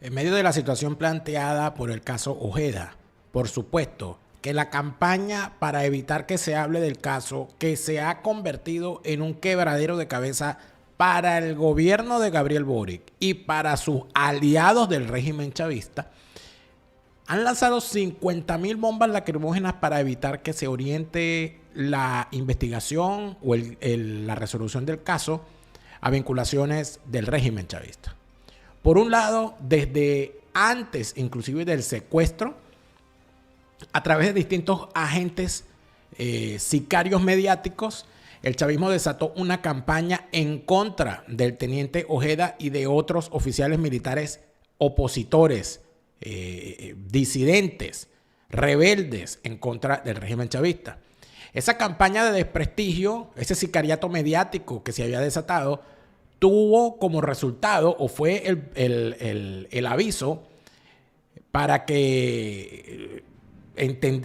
En medio de la situación planteada por el caso Ojeda, por supuesto que la campaña para evitar que se hable del caso, que se ha convertido en un quebradero de cabeza para el gobierno de Gabriel Boric y para sus aliados del régimen chavista, han lanzado 50.000 bombas lacrimógenas para evitar que se oriente la investigación o la resolución del caso a vinculaciones del régimen chavista. Por un lado, desde antes inclusive del secuestro, a través de distintos agentes sicarios mediáticos, el chavismo desató una campaña en contra del teniente Ojeda y de otros oficiales militares opositores, disidentes, rebeldes en contra del régimen chavista. Esa campaña de desprestigio, ese sicariato mediático que se había desatado, tuvo como resultado o fue el aviso para que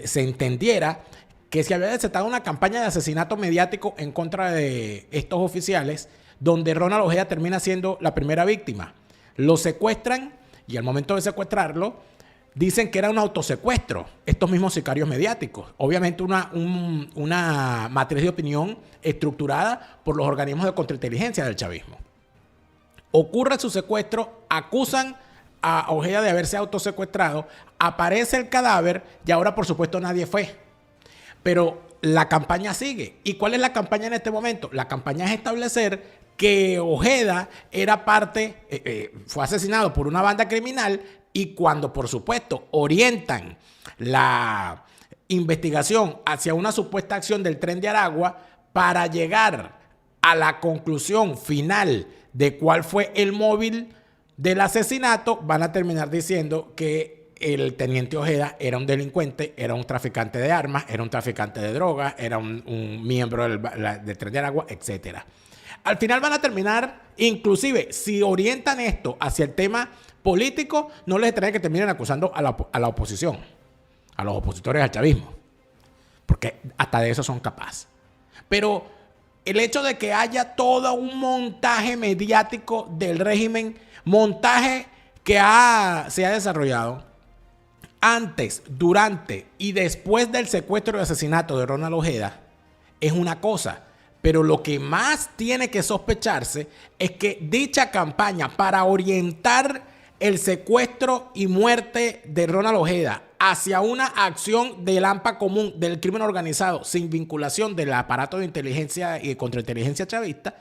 se entendiera que se había desatado una campaña de asesinato mediático en contra de estos oficiales, donde Ronald Ojeda termina siendo la primera víctima. Lo secuestran y al momento de secuestrarlo dicen que era un autosecuestro, estos mismos sicarios mediáticos. Obviamente una matriz de opinión estructurada por los organismos de contrainteligencia del chavismo. Ocurre su secuestro, acusan a Ojeda de haberse autosecuestrado, aparece el cadáver y ahora por supuesto nadie fue. Pero la campaña sigue. ¿Y cuál es la campaña en este momento? La campaña es establecer que Ojeda era fue asesinado por una banda criminal, y cuando por supuesto orientan la investigación hacia una supuesta acción del Tren de Aragua para llegar a la conclusión final de cuál fue el móvil del asesinato, van a terminar diciendo que el teniente Ojeda era un delincuente, era un traficante de armas, era un traficante de drogas, era un miembro del Tren de Aragua, etc. Al final van a terminar, inclusive, si orientan esto hacia el tema político, no les trae que terminen acusando a la oposición, a los opositores al chavismo, porque hasta de eso son capaces. Pero el hecho de que haya todo un montaje mediático del régimen, montaje que se ha desarrollado antes, durante y después del secuestro y asesinato de Ronald Ojeda, es una cosa. Pero lo que más tiene que sospecharse es que dicha campaña para orientar el secuestro y muerte de Ronald Ojeda hacia una acción del AMPA común del crimen organizado sin vinculación del aparato de inteligencia y de contrainteligencia chavista,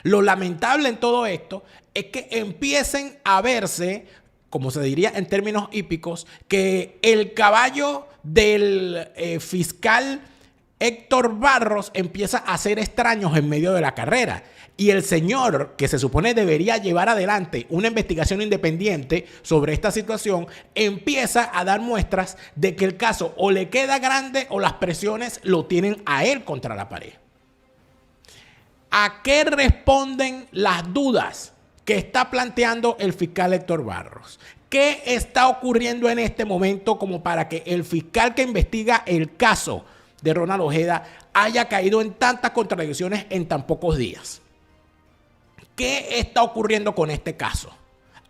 lo lamentable en todo esto es que empiecen a verse, como se diría en términos hípicos, que el caballo del fiscal Héctor Barros empieza a hacer extraños en medio de la carrera. Y el señor que se supone debería llevar adelante una investigación independiente sobre esta situación empieza a dar muestras de que el caso o le queda grande o las presiones lo tienen a él contra la pared. ¿A qué responden las dudas que está planteando el fiscal Héctor Barros? ¿Qué está ocurriendo en este momento como para que el fiscal que investiga el caso de Ronald Ojeda haya caído en tantas contradicciones en tan pocos días? ¿Qué está ocurriendo con este caso?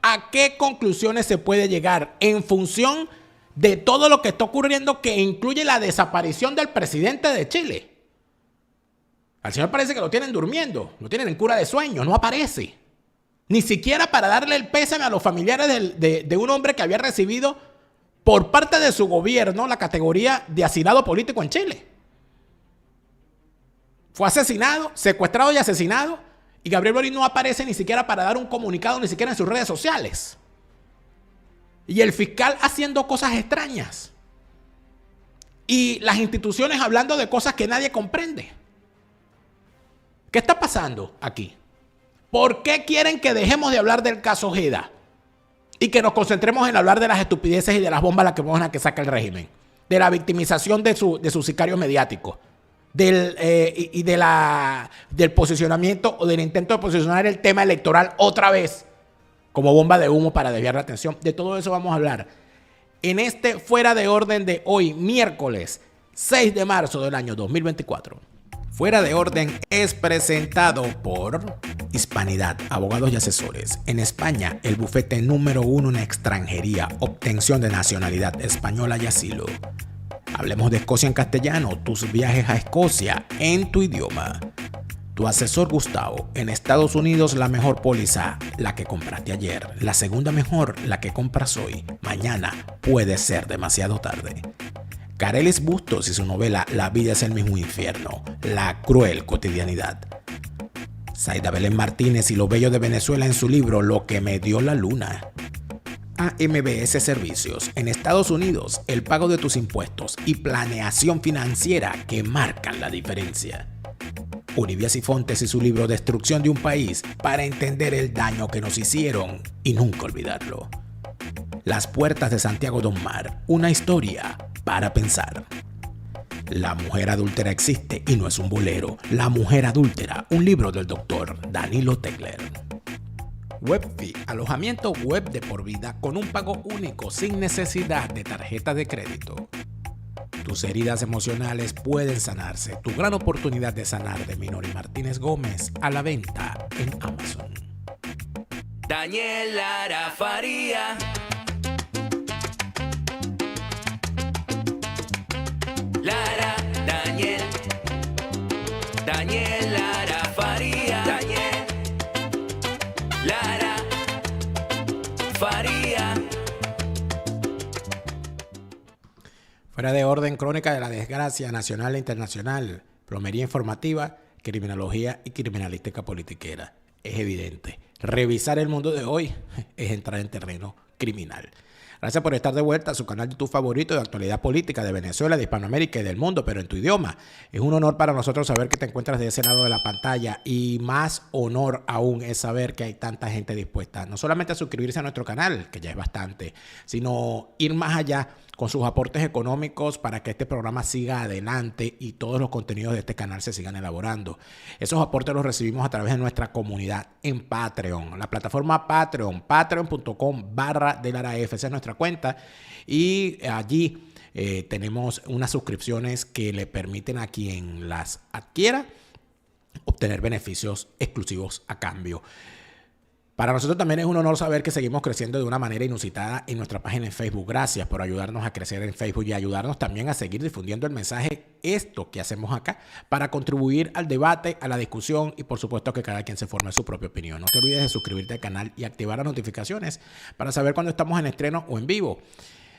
¿A qué conclusiones se puede llegar en función de todo lo que está ocurriendo, que incluye la desaparición del presidente de Chile? Al señor parece que lo tienen durmiendo, lo tienen en cura de sueño, no aparece. Ni siquiera para darle el pésame a los familiares de un hombre que había recibido por parte de su gobierno la categoría de asilado político en Chile. Fue asesinado, secuestrado y asesinado, y Gabriel Boric no aparece ni siquiera para dar un comunicado, ni siquiera en sus redes sociales. Y el fiscal haciendo cosas extrañas. Y las instituciones hablando de cosas que nadie comprende. ¿Qué está pasando aquí? ¿Por qué quieren que dejemos de hablar del caso Ojeda y que nos concentremos en hablar de las estupideces y de las bombas lacrimógenas que saca el régimen? De la victimización de sus sicarios mediáticos. Del posicionamiento o del intento de posicionar el tema electoral otra vez como bomba de humo para desviar la atención. De todo eso vamos a hablar en este Fuera de Orden de hoy, miércoles 6 de marzo del año 2024. Fuera de Orden es presentado por Hispanidad, abogados y asesores. En España, el bufete número 1 en extranjería, obtención de nacionalidad española y asilo. Hablemos de Escocia en castellano, tus viajes a Escocia en tu idioma. Tu asesor Gustavo, en Estados Unidos la mejor póliza, la que compraste ayer. La segunda mejor, la que compras hoy. Mañana puede ser demasiado tarde. Carelis Bustos y su novela La vida es el mismo infierno, la cruel cotidianidad. Zaida Belén Martínez y lo bello de Venezuela en su libro Lo que me dio la luna. AMBS Servicios, en Estados Unidos, el pago de tus impuestos y planeación financiera que marcan la diferencia. Uribia Sifontes y su libro Destrucción de un país para entender el daño que nos hicieron y nunca olvidarlo. Las puertas de Santiago Don Mar, una historia para pensar. La mujer adúltera existe y no es un bolero. La mujer adúltera, un libro del doctor Danilo Tegler. Webfee, alojamiento web de por vida con un pago único sin necesidad de tarjeta de crédito. Tus heridas emocionales pueden sanarse. Tu gran oportunidad de sanar de Minori Martínez Gómez a la venta en Amazon. Daniel Lara Faría. Lara, Daniel Lara Faría, Daniel Lara Faría. Fuera de Orden, crónica de la desgracia nacional e internacional, plomería informativa, criminología y criminalística politiquera. Es evidente, revisar el mundo de hoy es entrar en terreno criminal. Gracias por estar de vuelta a su canal de YouTube favorito de actualidad política de Venezuela, de Hispanoamérica y del mundo, pero en tu idioma. Es un honor para nosotros saber que te encuentras de ese lado de la pantalla y más honor aún es saber que hay tanta gente dispuesta no solamente a suscribirse a nuestro canal, que ya es bastante, sino ir más allá con sus aportes económicos para que este programa siga adelante y todos los contenidos de este canal se sigan elaborando. Esos aportes los recibimos a través de nuestra comunidad en Patreon, la plataforma Patreon, patreon.com/delaraf, esa es nuestra cuenta y allí tenemos unas suscripciones que le permiten a quien las adquiera obtener beneficios exclusivos a cambio. Para nosotros también es un honor saber que seguimos creciendo de una manera inusitada en nuestra página en Facebook. Gracias por ayudarnos a crecer en Facebook y ayudarnos también a seguir difundiendo el mensaje, esto que hacemos acá, para contribuir al debate, a la discusión y por supuesto que cada quien se forme su propia opinión. No te olvides de suscribirte al canal y activar las notificaciones para saber cuando estamos en estreno o en vivo.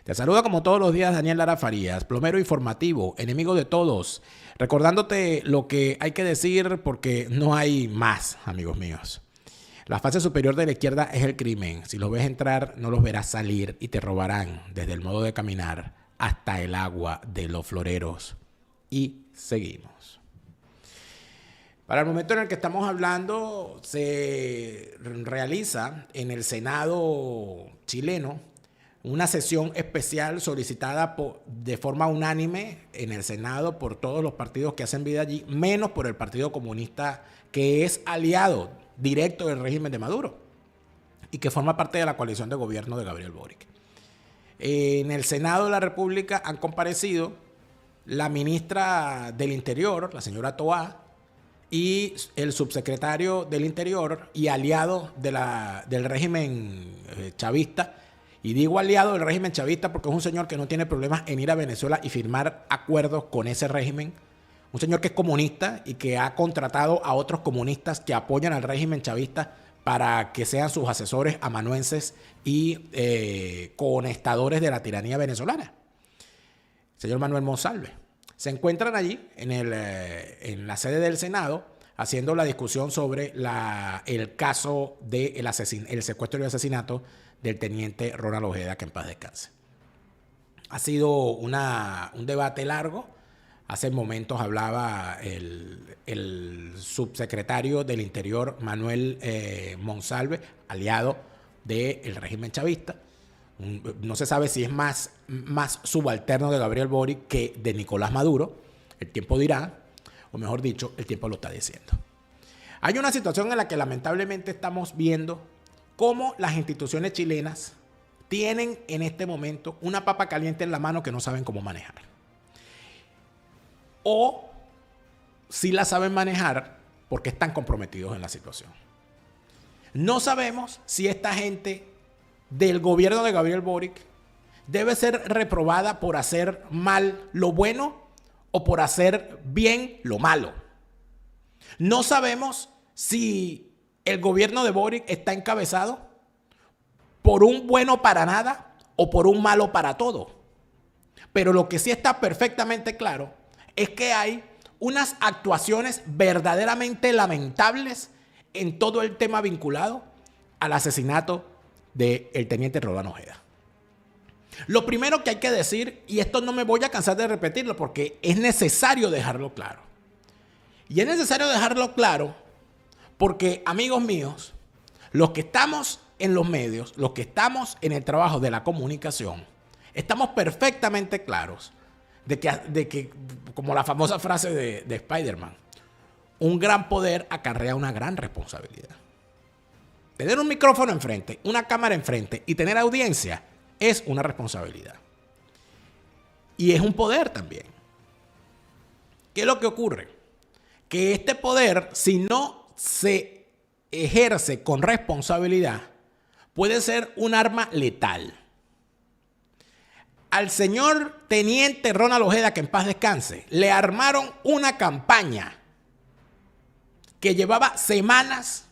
Te saluda como todos los días Daniel Lara Farías, plomero informativo, enemigo de todos, recordándote lo que hay que decir porque no hay más, amigos míos. La fase superior de la izquierda es el crimen. Si los ves entrar, no los verás salir y te robarán desde el modo de caminar hasta el agua de los floreros. Y seguimos. Para el momento en el que estamos hablando, se realiza en el Senado chileno una sesión especial solicitada de forma unánime en el Senado por todos los partidos que hacen vida allí, menos por el Partido Comunista, que es aliado directo del régimen de Maduro y que forma parte de la coalición de gobierno de Gabriel Boric. En el Senado de la República han comparecido la ministra del Interior, la señora Toá, y el subsecretario del Interior y aliado del régimen chavista. Y digo aliado del régimen chavista porque es un señor que no tiene problemas en ir a Venezuela y firmar acuerdos con ese régimen. Un señor que es comunista y que ha contratado a otros comunistas que apoyan al régimen chavista para que sean sus asesores amanuenses y conestadores de la tiranía venezolana. Señor Manuel Monsalve. Se encuentran allí en la sede del Senado haciendo la discusión sobre el caso del secuestro y asesinato del teniente Ronald Ojeda, que en paz descanse. Ha sido un debate largo. Hace momentos hablaba el subsecretario del Interior, Manuel Monsalve, aliado del régimen chavista. No se sabe si es más subalterno de Gabriel Boric que de Nicolás Maduro. El tiempo dirá, o mejor dicho, el tiempo lo está diciendo. Hay una situación en la que lamentablemente estamos viendo cómo las instituciones chilenas tienen en este momento una papa caliente en la mano que no saben cómo manejar. O sí la saben manejar porque están comprometidos en la situación. No sabemos si esta gente del gobierno de Gabriel Boric debe ser reprobada por hacer mal lo bueno o por hacer bien lo malo. No sabemos si el gobierno de Boric está encabezado por un bueno para nada o por un malo para todo. Pero lo que sí está perfectamente claro es que hay unas actuaciones verdaderamente lamentables en todo el tema vinculado al asesinato del teniente Rolando Ojeda. Lo primero que hay que decir, y esto no me voy a cansar de repetirlo porque es necesario dejarlo claro. Y es necesario dejarlo claro porque, amigos míos, los que estamos en los medios, los que estamos en el trabajo de la comunicación, estamos perfectamente claros de que como la famosa frase de Spider-Man, un gran poder acarrea una gran responsabilidad. Tener un micrófono enfrente, una cámara enfrente y tener audiencia es una responsabilidad. Y es un poder también. ¿Qué es lo que ocurre? Que este poder, si no se ejerce con responsabilidad, puede ser un arma letal. Al señor teniente Ronald Ojeda, que en paz descanse, le armaron una campaña que llevaba semanas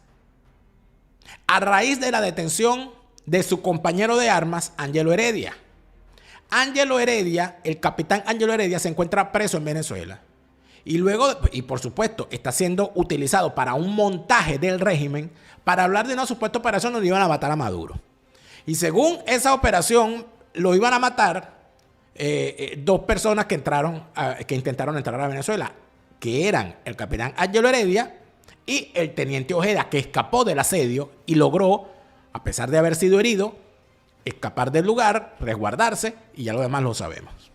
a raíz de la detención de su compañero de armas, Ángelo Heredia. Ángelo Heredia, el capitán Ángelo Heredia, se encuentra preso en Venezuela. Y luego, y por supuesto, está siendo utilizado para un montaje del régimen para hablar de una supuesta operación donde iban a matar a Maduro. Y según esa operación, lo iban a matar dos personas que intentaron entrar a Venezuela, que eran el capitán Ángelo Heredia y el teniente Ojeda, que escapó del asedio y logró, a pesar de haber sido herido, escapar del lugar, resguardarse, y ya lo demás lo sabemos.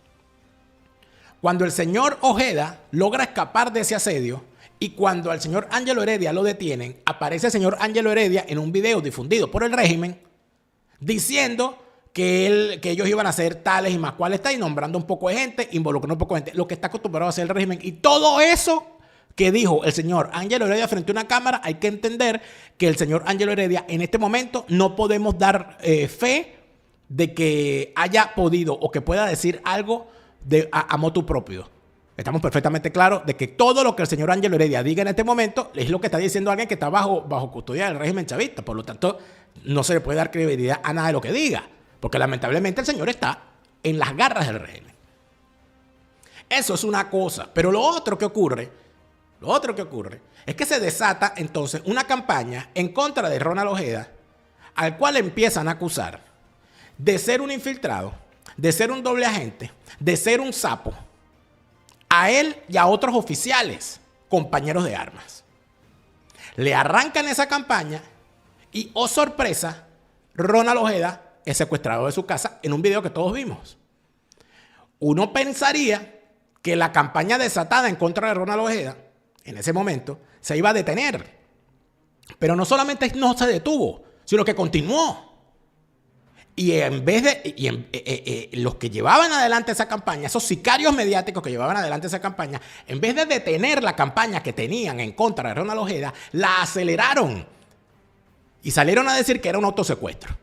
Cuando el señor Ojeda logra escapar de ese asedio y cuando al señor Ángelo Heredia lo detienen, aparece el señor Ángelo Heredia en un video difundido por el régimen diciendo que ellos iban a hacer tales y más cuales está, y nombrando un poco de gente, involucrando un poco de gente, lo que está acostumbrado a hacer el régimen. Y todo eso que dijo el señor Ángelo Heredia frente a una cámara, hay que entender que el señor Ángelo Heredia en este momento no podemos dar fe de que haya podido o que pueda decir algo a motu propio. Estamos perfectamente claros de que todo lo que el señor Ángelo Heredia diga en este momento es lo que está diciendo alguien que está bajo custodia del régimen chavista. Por lo tanto, no se le puede dar credibilidad a nada de lo que diga, porque lamentablemente el señor está en las garras del régimen. Eso es una cosa. Pero lo otro que ocurre es que se desata entonces una campaña en contra de Ronald Ojeda, al cual empiezan a acusar de ser un infiltrado, de ser un doble agente, de ser un sapo, a él y a otros oficiales, compañeros de armas. Le arrancan esa campaña y, oh sorpresa, Ronald Ojeda es secuestrado de su casa en un video que todos vimos. Uno pensaría que la campaña desatada en contra de Ronald Ojeda en ese momento se iba a detener. Pero no solamente no se detuvo, sino que continuó. Y en vez de los que llevaban adelante esa campaña, esos sicarios mediáticos que llevaban adelante esa campaña, en vez de detener la campaña que tenían en contra de Ronald Ojeda, la aceleraron y salieron a decir que era un autosecuestro.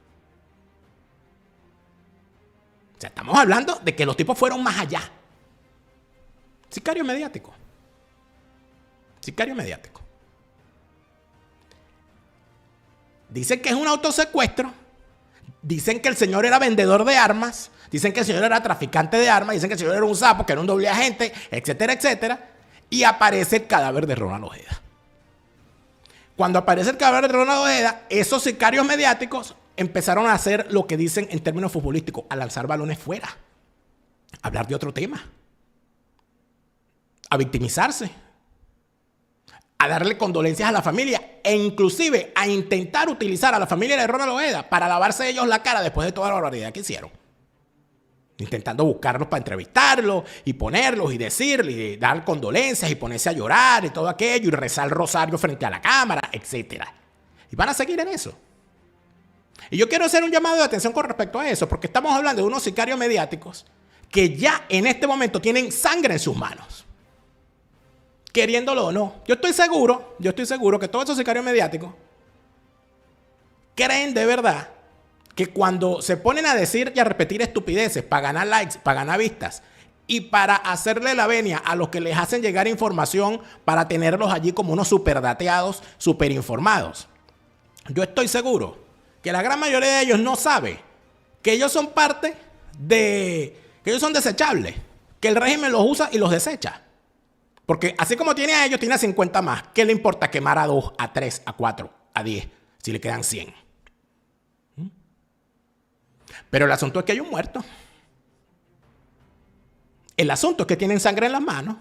O sea, estamos hablando de que los tipos fueron más allá. Sicario mediático. Sicario mediático. Dicen que es un autosecuestro. Dicen que el señor era vendedor de armas. Dicen que el señor era traficante de armas. Dicen que el señor era un sapo, que era un doble agente, etcétera, etcétera. Y aparece el cadáver de Ronald Ojeda. Cuando aparece el cadáver de Ronald Ojeda, esos sicarios mediáticos empezaron a hacer lo que dicen en términos futbolísticos, a lanzar balones fuera, a hablar de otro tema, a victimizarse, a darle condolencias a la familia e inclusive a intentar utilizar a la familia de Ronald Ojeda para lavarse ellos la cara después de toda la barbaridad que hicieron. Intentando buscarlos para entrevistarlos y ponerlos y decirles y dar condolencias y ponerse a llorar y todo aquello y rezar el rosario frente a la cámara, etc. Y van a seguir en eso. Y yo quiero hacer un llamado de atención con respecto a eso, porque estamos hablando de unos sicarios mediáticos que ya en este momento tienen sangre en sus manos. queriéndolo o no. Yo estoy seguro que todos esos sicarios mediáticos creen de verdad que cuando se ponen a decir y a repetir estupideces para ganar likes, para ganar vistas y para hacerle la venia a los que les hacen llegar información para tenerlos allí como unos superdateados, superinformados. Yo estoy seguro que la gran mayoría de ellos no sabe que ellos son parte de... que ellos son desechables, que el régimen los usa y los desecha. Porque así como tiene a ellos, tiene a 50 más. ¿Qué le importa quemar a 2, a 3, a 4, a 10, si le quedan 100? Pero el asunto es que hay un muerto. El asunto es que tienen sangre en las manos.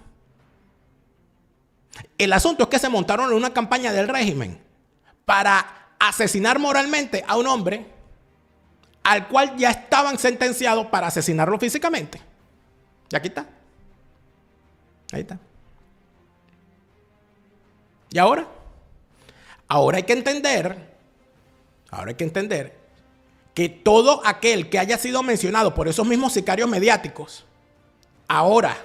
El asunto es que se montaron en una campaña del régimen para asesinar moralmente a un hombre al cual ya estaban sentenciados para asesinarlo físicamente. Y aquí está. Ahí está. ¿Y ahora? Ahora hay que entender que todo aquel que haya sido mencionado por esos mismos sicarios mediáticos, ahora,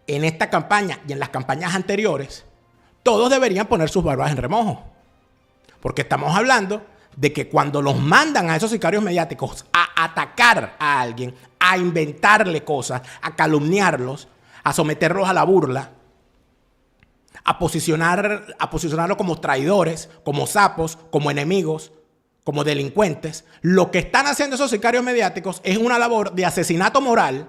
en esta campaña y en las campañas anteriores, todos deberían poner sus barbas en remojo. Porque estamos hablando de que cuando los mandan a esos sicarios mediáticos a atacar a alguien, a inventarle cosas, a calumniarlos, a someterlos a la burla, a posicionarlos como traidores, como sapos, como enemigos, como delincuentes, lo que están haciendo esos sicarios mediáticos es una labor de asesinato moral,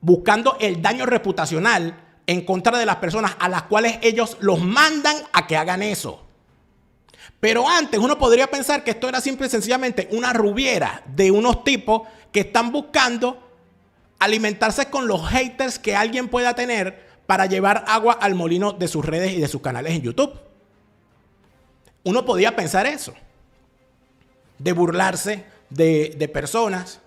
buscando el daño reputacional en contra de las personas a las cuales ellos los mandan a que hagan eso. Pero antes uno podría pensar que esto era simple y sencillamente una rubiera de unos tipos que están buscando alimentarse con los haters que alguien pueda tener para llevar agua al molino de sus redes y de sus canales en YouTube. Uno podía pensar eso, de burlarse de personas,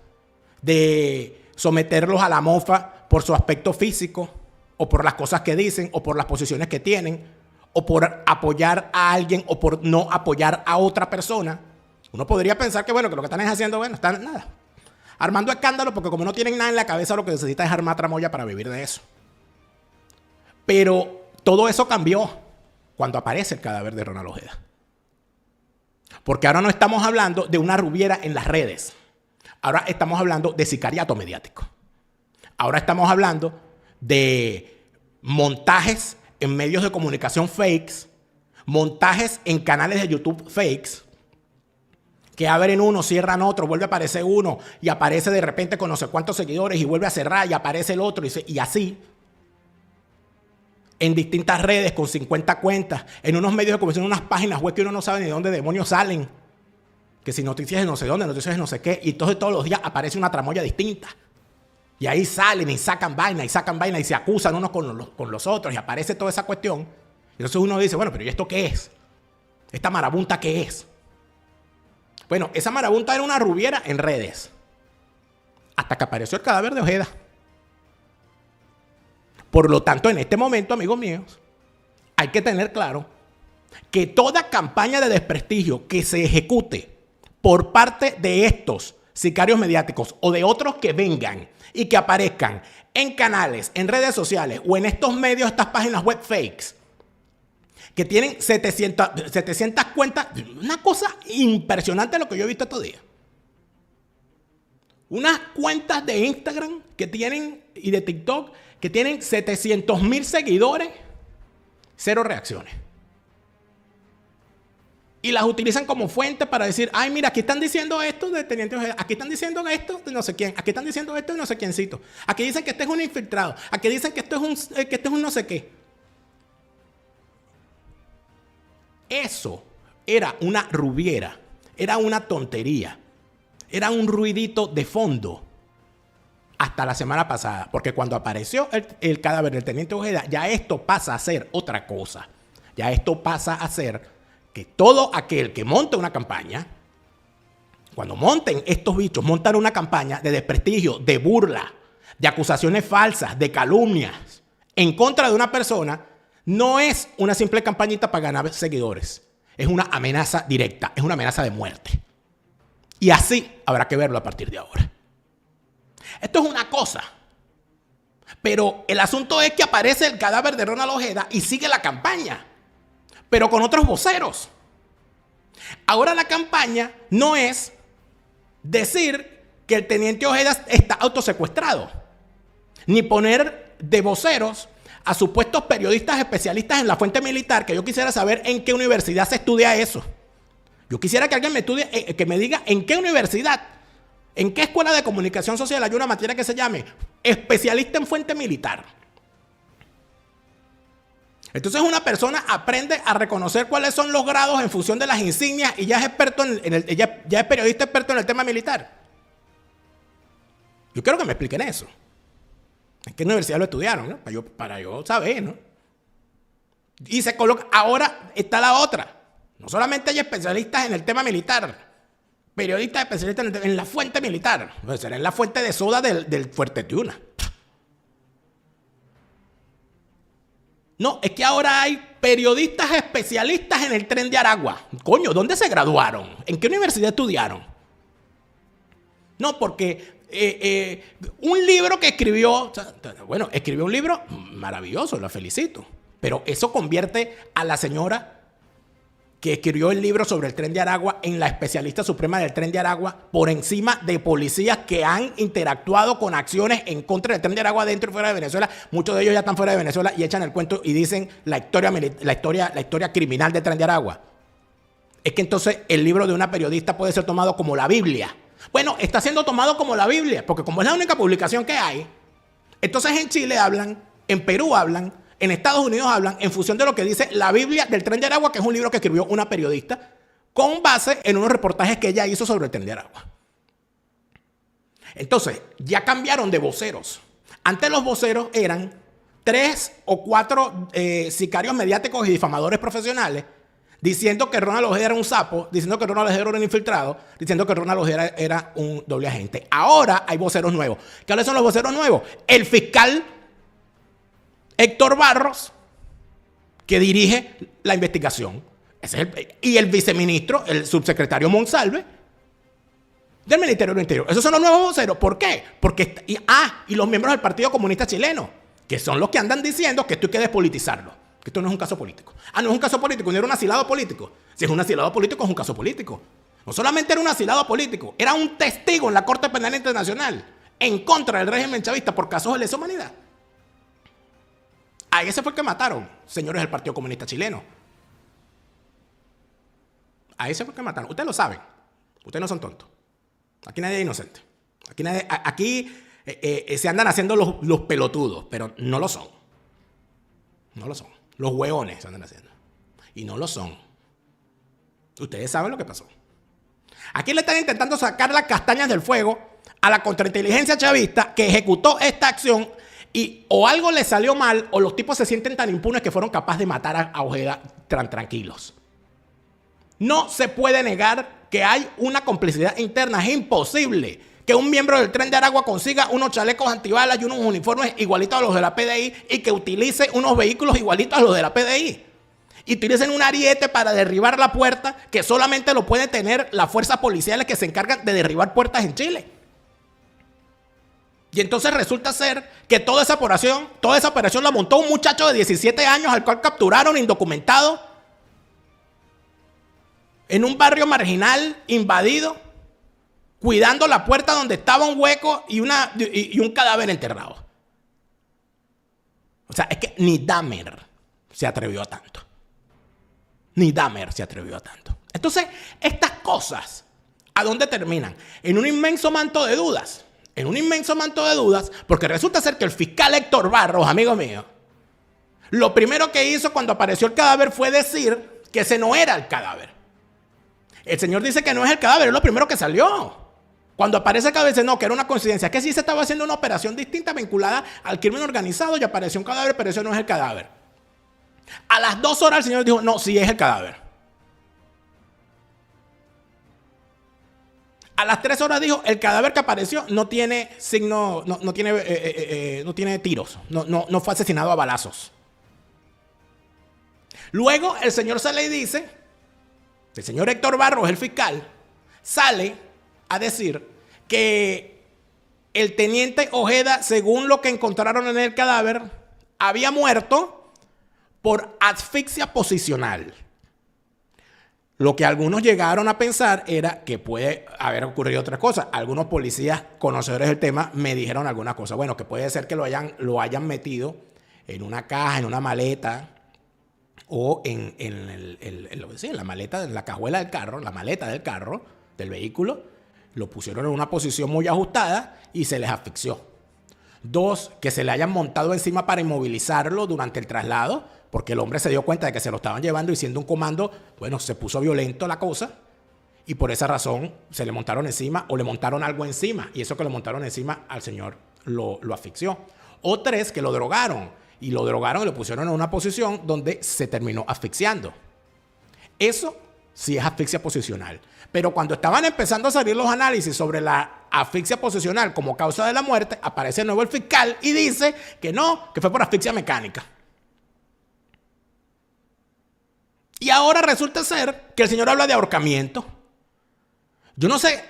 de someterlos a la mofa por su aspecto físico, o por las cosas que dicen, o por las posiciones que tienen, o por apoyar a alguien, o por no apoyar a otra persona. Uno podría pensar que, bueno, que lo que están haciendo, bueno, están nada, armando escándalo, porque como no tienen nada en la cabeza, lo que necesita es armar tramoya para vivir de eso. Pero todo eso cambió cuando aparece el cadáver de Ronald Ojeda. Porque ahora no estamos hablando de una rubiera en las redes. Ahora estamos hablando de sicariato mediático. Ahora estamos hablando de montajes en medios de comunicación fakes, montajes en canales de YouTube fakes, que abren uno, cierran otro, vuelve a aparecer uno y aparece de repente con no sé cuántos seguidores y vuelve a cerrar y aparece el otro y así. En distintas redes, con 50 cuentas, en unos medios de comunicación, en unas páginas web que uno no sabe ni de dónde demonios salen. Que si noticias de no sé dónde, noticias de no sé qué, y entonces todos los días aparece una tramoya distinta. Y ahí salen y sacan vaina y se acusan unos con los otros y aparece toda esa cuestión. Y entonces uno dice, bueno, pero ¿y esto qué es? ¿Esta marabunta qué es? Bueno, esa marabunta era una rubiera en redes. Hasta que apareció el cadáver de Ojeda. Por lo tanto, en este momento, amigos míos, hay que tener claro que toda campaña de desprestigio que se ejecute por parte de estos sicarios mediáticos o de otros que vengan y que aparezcan en canales, en redes sociales o en estos medios, estas páginas web fakes, que tienen 700 cuentas, una cosa impresionante lo que yo he visto estos días. Unas cuentas de Instagram que tienen y de TikTok que tienen 700,000 seguidores, 0 reacciones. Y las utilizan como fuente para decir, ay, mira, aquí están diciendo esto de Teniente Ojeda, aquí están diciendo esto de no sé quién, aquí están diciendo esto de no sé quiéncito, aquí dicen que este es un infiltrado, aquí dicen que esto es un no sé qué. Eso era una rubiera, era una tontería, era un ruidito de fondo hasta la semana pasada, porque cuando apareció el cadáver del Teniente Ojeda, ya esto pasa a ser otra cosa. Ya esto pasa a ser que todo aquel que monte una campaña, cuando monten estos bichos, montan una campaña de desprestigio, de burla, de acusaciones falsas, de calumnias en contra de una persona, no es una simple campañita para ganar seguidores. Es una amenaza directa, es una amenaza de muerte. Y así habrá que verlo a partir de ahora. Esto es una cosa Pero el asunto es que aparece el cadáver de Ronald Ojeda y sigue la campaña, pero con otros voceros. Ahora la campaña no es decir que el teniente Ojeda está autosecuestrado, ni poner de voceros a supuestos periodistas especialistas en la fuente militar, que yo quisiera saber en qué universidad se estudia eso. Yo quisiera que alguien me estudie, que me diga en qué universidad, en qué escuela de comunicación social hay una materia que se llame especialista en fuente militar. Entonces una persona aprende a reconocer cuáles son los grados en función de las insignias y ya es experto ya es periodista experto en el tema militar. Yo quiero que me expliquen eso. ¿En qué universidad lo estudiaron? ¿No? Para yo saber, ¿no? Y se coloca, ahora está la otra. No solamente hay especialistas en el tema militar, periodistas especialistas en la fuente militar. No, será en la fuente de soda del Fuerte Tiuna. No, es que ahora hay periodistas especialistas en el Tren de Aragua. Coño, ¿dónde se graduaron? ¿En qué universidad estudiaron? No, porque un libro que escribió, bueno, escribió un libro maravilloso, lo felicito. Pero eso convierte a la señora que escribió el libro sobre el Tren de Aragua en la especialista suprema del Tren de Aragua por encima de policías que han interactuado con acciones en contra del Tren de Aragua dentro y fuera de Venezuela. Muchos de ellos ya están fuera de Venezuela y echan el cuento y dicen la historia criminal del Tren de Aragua. Es que entonces el libro de una periodista puede ser tomado como la Biblia. Bueno, está siendo tomado como la Biblia, porque como es la única publicación que hay, entonces en Chile hablan, en Perú hablan, en Estados Unidos hablan en función de lo que dice la Biblia del Tren de Aragua, que es un libro que escribió una periodista con base en unos reportajes que ella hizo sobre el Tren de Aragua. Entonces, ya cambiaron de voceros. Antes los voceros eran 3 o 4 sicarios mediáticos y difamadores profesionales diciendo que Ronald Ojeda era un sapo, diciendo que Ronald Ojeda era un infiltrado, diciendo que Ronald Ojeda era un doble agente. Ahora hay voceros nuevos. ¿Cuáles son los voceros nuevos? El fiscal Héctor Barros, que dirige la investigación. Y el viceministro, el subsecretario Monsalve, del Ministerio del Interior. Esos son los nuevos voceros. ¿Por qué? Porque, y los miembros del Partido Comunista Chileno, que son los que andan diciendo que esto hay que despolitizarlo. Que esto no es un caso político. No es un caso político, no era un asilado político. Si es un asilado político, es un caso político. No solamente era un asilado político, era un testigo en la Corte Penal Internacional en contra del régimen chavista por casos de lesa humanidad. A ese fue el que mataron, señores del Partido Comunista Chileno. A ese fue el que mataron. Ustedes lo saben. Ustedes no son tontos. Aquí nadie es inocente. Aquí se andan haciendo los pelotudos, pero no lo son. No lo son. Los hueones se andan haciendo. Y no lo son. Ustedes saben lo que pasó. Aquí le están intentando sacar las castañas del fuego a la contrainteligencia chavista que ejecutó esta acción y o algo le salió mal o los tipos se sienten tan impunes que fueron capaces de matar a Ojeda tranquilos. No se puede negar que hay una complicidad interna. Es imposible que un miembro del Tren de Aragua consiga unos chalecos antibalas y unos uniformes igualitos a los de la PDI y que utilice unos vehículos igualitos a los de la PDI. Y utilicen un ariete para derribar la puerta que solamente lo pueden tener las fuerzas policiales que se encargan de derribar puertas en Chile. Y entonces resulta ser que toda esa operación la montó un muchacho de 17 años al cual capturaron indocumentado en un barrio marginal invadido, cuidando la puerta donde estaba un hueco y un cadáver enterrado. O sea, es que ni Dahmer se atrevió a tanto. Ni Dahmer se atrevió a tanto. Entonces, estas cosas, ¿a dónde terminan? En un inmenso manto de dudas. En un inmenso manto de dudas, porque resulta ser que el fiscal Héctor Barros, amigo mío, lo primero que hizo cuando apareció el cadáver fue decir que ese no era el cadáver. El señor dice que no es el cadáver, es lo primero que salió. Cuando aparece el cadáver dice no, que era una coincidencia, que sí se estaba haciendo una operación distinta vinculada al crimen organizado y apareció un cadáver, pero eso no es el cadáver. A las 2 horas el señor dijo, no, sí es el cadáver. A las 3 horas dijo, el cadáver que apareció no tiene signo, no tiene tiros, no fue asesinado a balazos. Luego el señor sale y dice, el señor Héctor Barros, el fiscal, sale a decir que el teniente Ojeda, según lo que encontraron en el cadáver, había muerto por asfixia posicional. Lo que algunos llegaron a pensar era que puede haber ocurrido otra cosa. Algunos policías conocedores del tema me dijeron algunas cosas. Bueno, que puede ser que lo hayan metido en una caja, en una maleta, o en la maleta, en la cajuela del carro, la maleta del carro, del vehículo. Lo pusieron en una posición muy ajustada y se les asfixió. 2, que se le hayan montado encima para inmovilizarlo durante el traslado, porque el hombre se dio cuenta de que se lo estaban llevando y siendo un comando, bueno, se puso violento la cosa y por esa razón se le montaron encima o le montaron algo encima y eso que le montaron encima al señor lo asfixió. O 3, que lo drogaron y lo pusieron en una posición donde se terminó asfixiando. Eso sí es asfixia posicional. Pero cuando estaban empezando a salir los análisis sobre la asfixia posicional como causa de la muerte, aparece de nuevo el fiscal y dice que no, que fue por asfixia mecánica. Y ahora resulta ser que el señor habla de ahorcamiento. Yo no sé,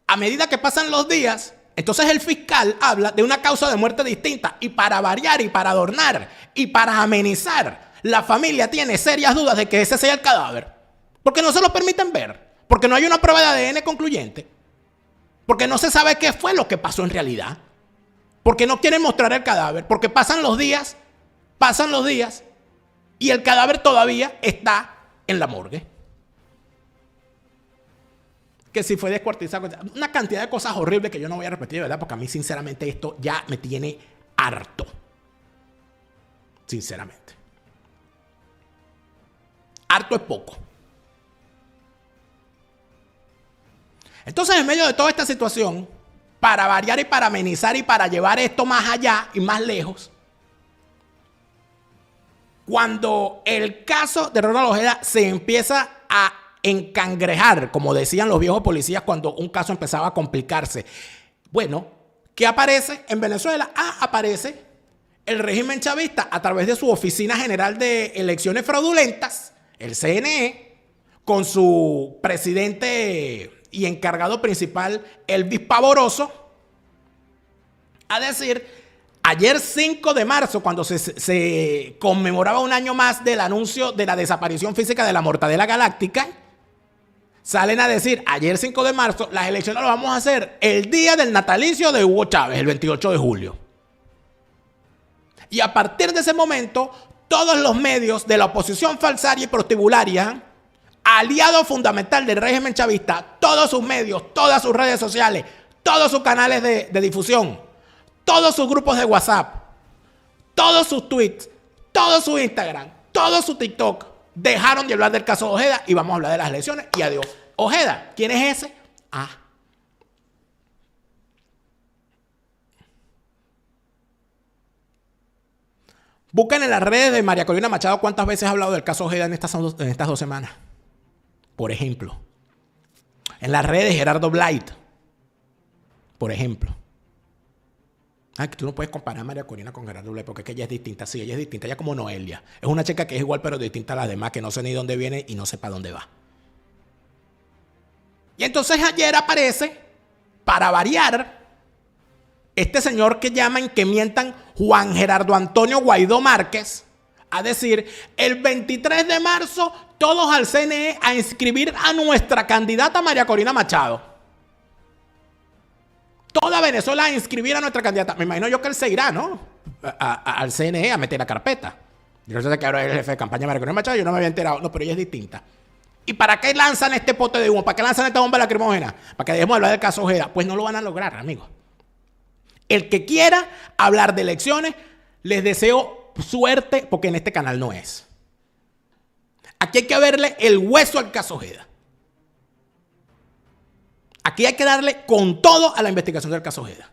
a medida que pasan los días, entonces el fiscal habla de una causa de muerte distinta. Y para variar y para adornar y para amenizar, la familia tiene serias dudas de que ese sea el cadáver. Porque no se lo permiten ver. Porque no hay una prueba de ADN concluyente. Porque no se sabe qué fue lo que pasó en realidad. Porque no quieren mostrar el cadáver. Porque pasan los días y el cadáver todavía está en la morgue. Que si fue descuartizado, una cantidad de cosas horribles que yo no voy a repetir, ¿verdad? Porque a mí sinceramente esto ya me tiene harto. Sinceramente. Harto es poco. Entonces, en medio de toda esta situación, para variar y para amenizar y para llevar esto más allá y más lejos, cuando el caso de Ronald Ojeda se empieza a encangrejar, como decían los viejos policías cuando un caso empezaba a complicarse, bueno, ¿qué aparece en Venezuela? Aparece el régimen chavista a través de su Oficina General de Elecciones Fraudulentas, el CNE, con su presidente y encargado principal, Elvis Pavoroso, a decir, ayer 5 de marzo, cuando se conmemoraba un año más del anuncio de la desaparición física de la Mortadela Galáctica, salen a decir, ayer 5 de marzo, las elecciones las vamos a hacer el día del natalicio de Hugo Chávez, el 28 de julio. Y a partir de ese momento, todos los medios de la oposición falsaria y prostibularia, aliado fundamental del régimen chavista, todos sus medios, todas sus redes sociales, todos sus canales de difusión, todos sus grupos de WhatsApp, todos sus tweets, todo su Instagram, todo su TikTok, dejaron de hablar del caso de Ojeda y vamos a hablar de las elecciones y adiós. Ojeda, ¿quién es ese? Busquen en las redes de María Corina Machado cuántas veces ha hablado del caso Ojeda en estas 2 semanas. Por ejemplo, en las redes de Gerardo Blight, por ejemplo. Que tú no puedes comparar a María Corina con Gerardo Blight porque es que ella es distinta. Sí, ella es distinta. Ella es como Noelia. Es una chica que es igual pero distinta a las demás, que no sé ni dónde viene y no sé para dónde va. Y entonces ayer aparece, para variar, este señor que llaman, que mientan, Juan Gerardo Antonio Guaidó Márquez, a decir, el 23 de marzo, todos al CNE a inscribir a nuestra candidata María Corina Machado. Toda Venezuela a inscribir a nuestra candidata. Me imagino yo que él se irá, ¿no? Al CNE a meter la carpeta. Yo no sé que ahora es el jefe de campaña de María Corina Machado, yo no me había enterado. No, pero ella es distinta. ¿Y para qué lanzan este pote de humo? ¿Para qué lanzan esta bomba lacrimógena? ¿Para que dejemos de hablar del caso Ojeda? Pues no lo van a lograr, amigos. El que quiera hablar de elecciones, les deseo suerte, porque en este canal no es. Aquí hay que verle el hueso al caso Ojeda. Aquí hay que darle con todo a la investigación del caso Ojeda.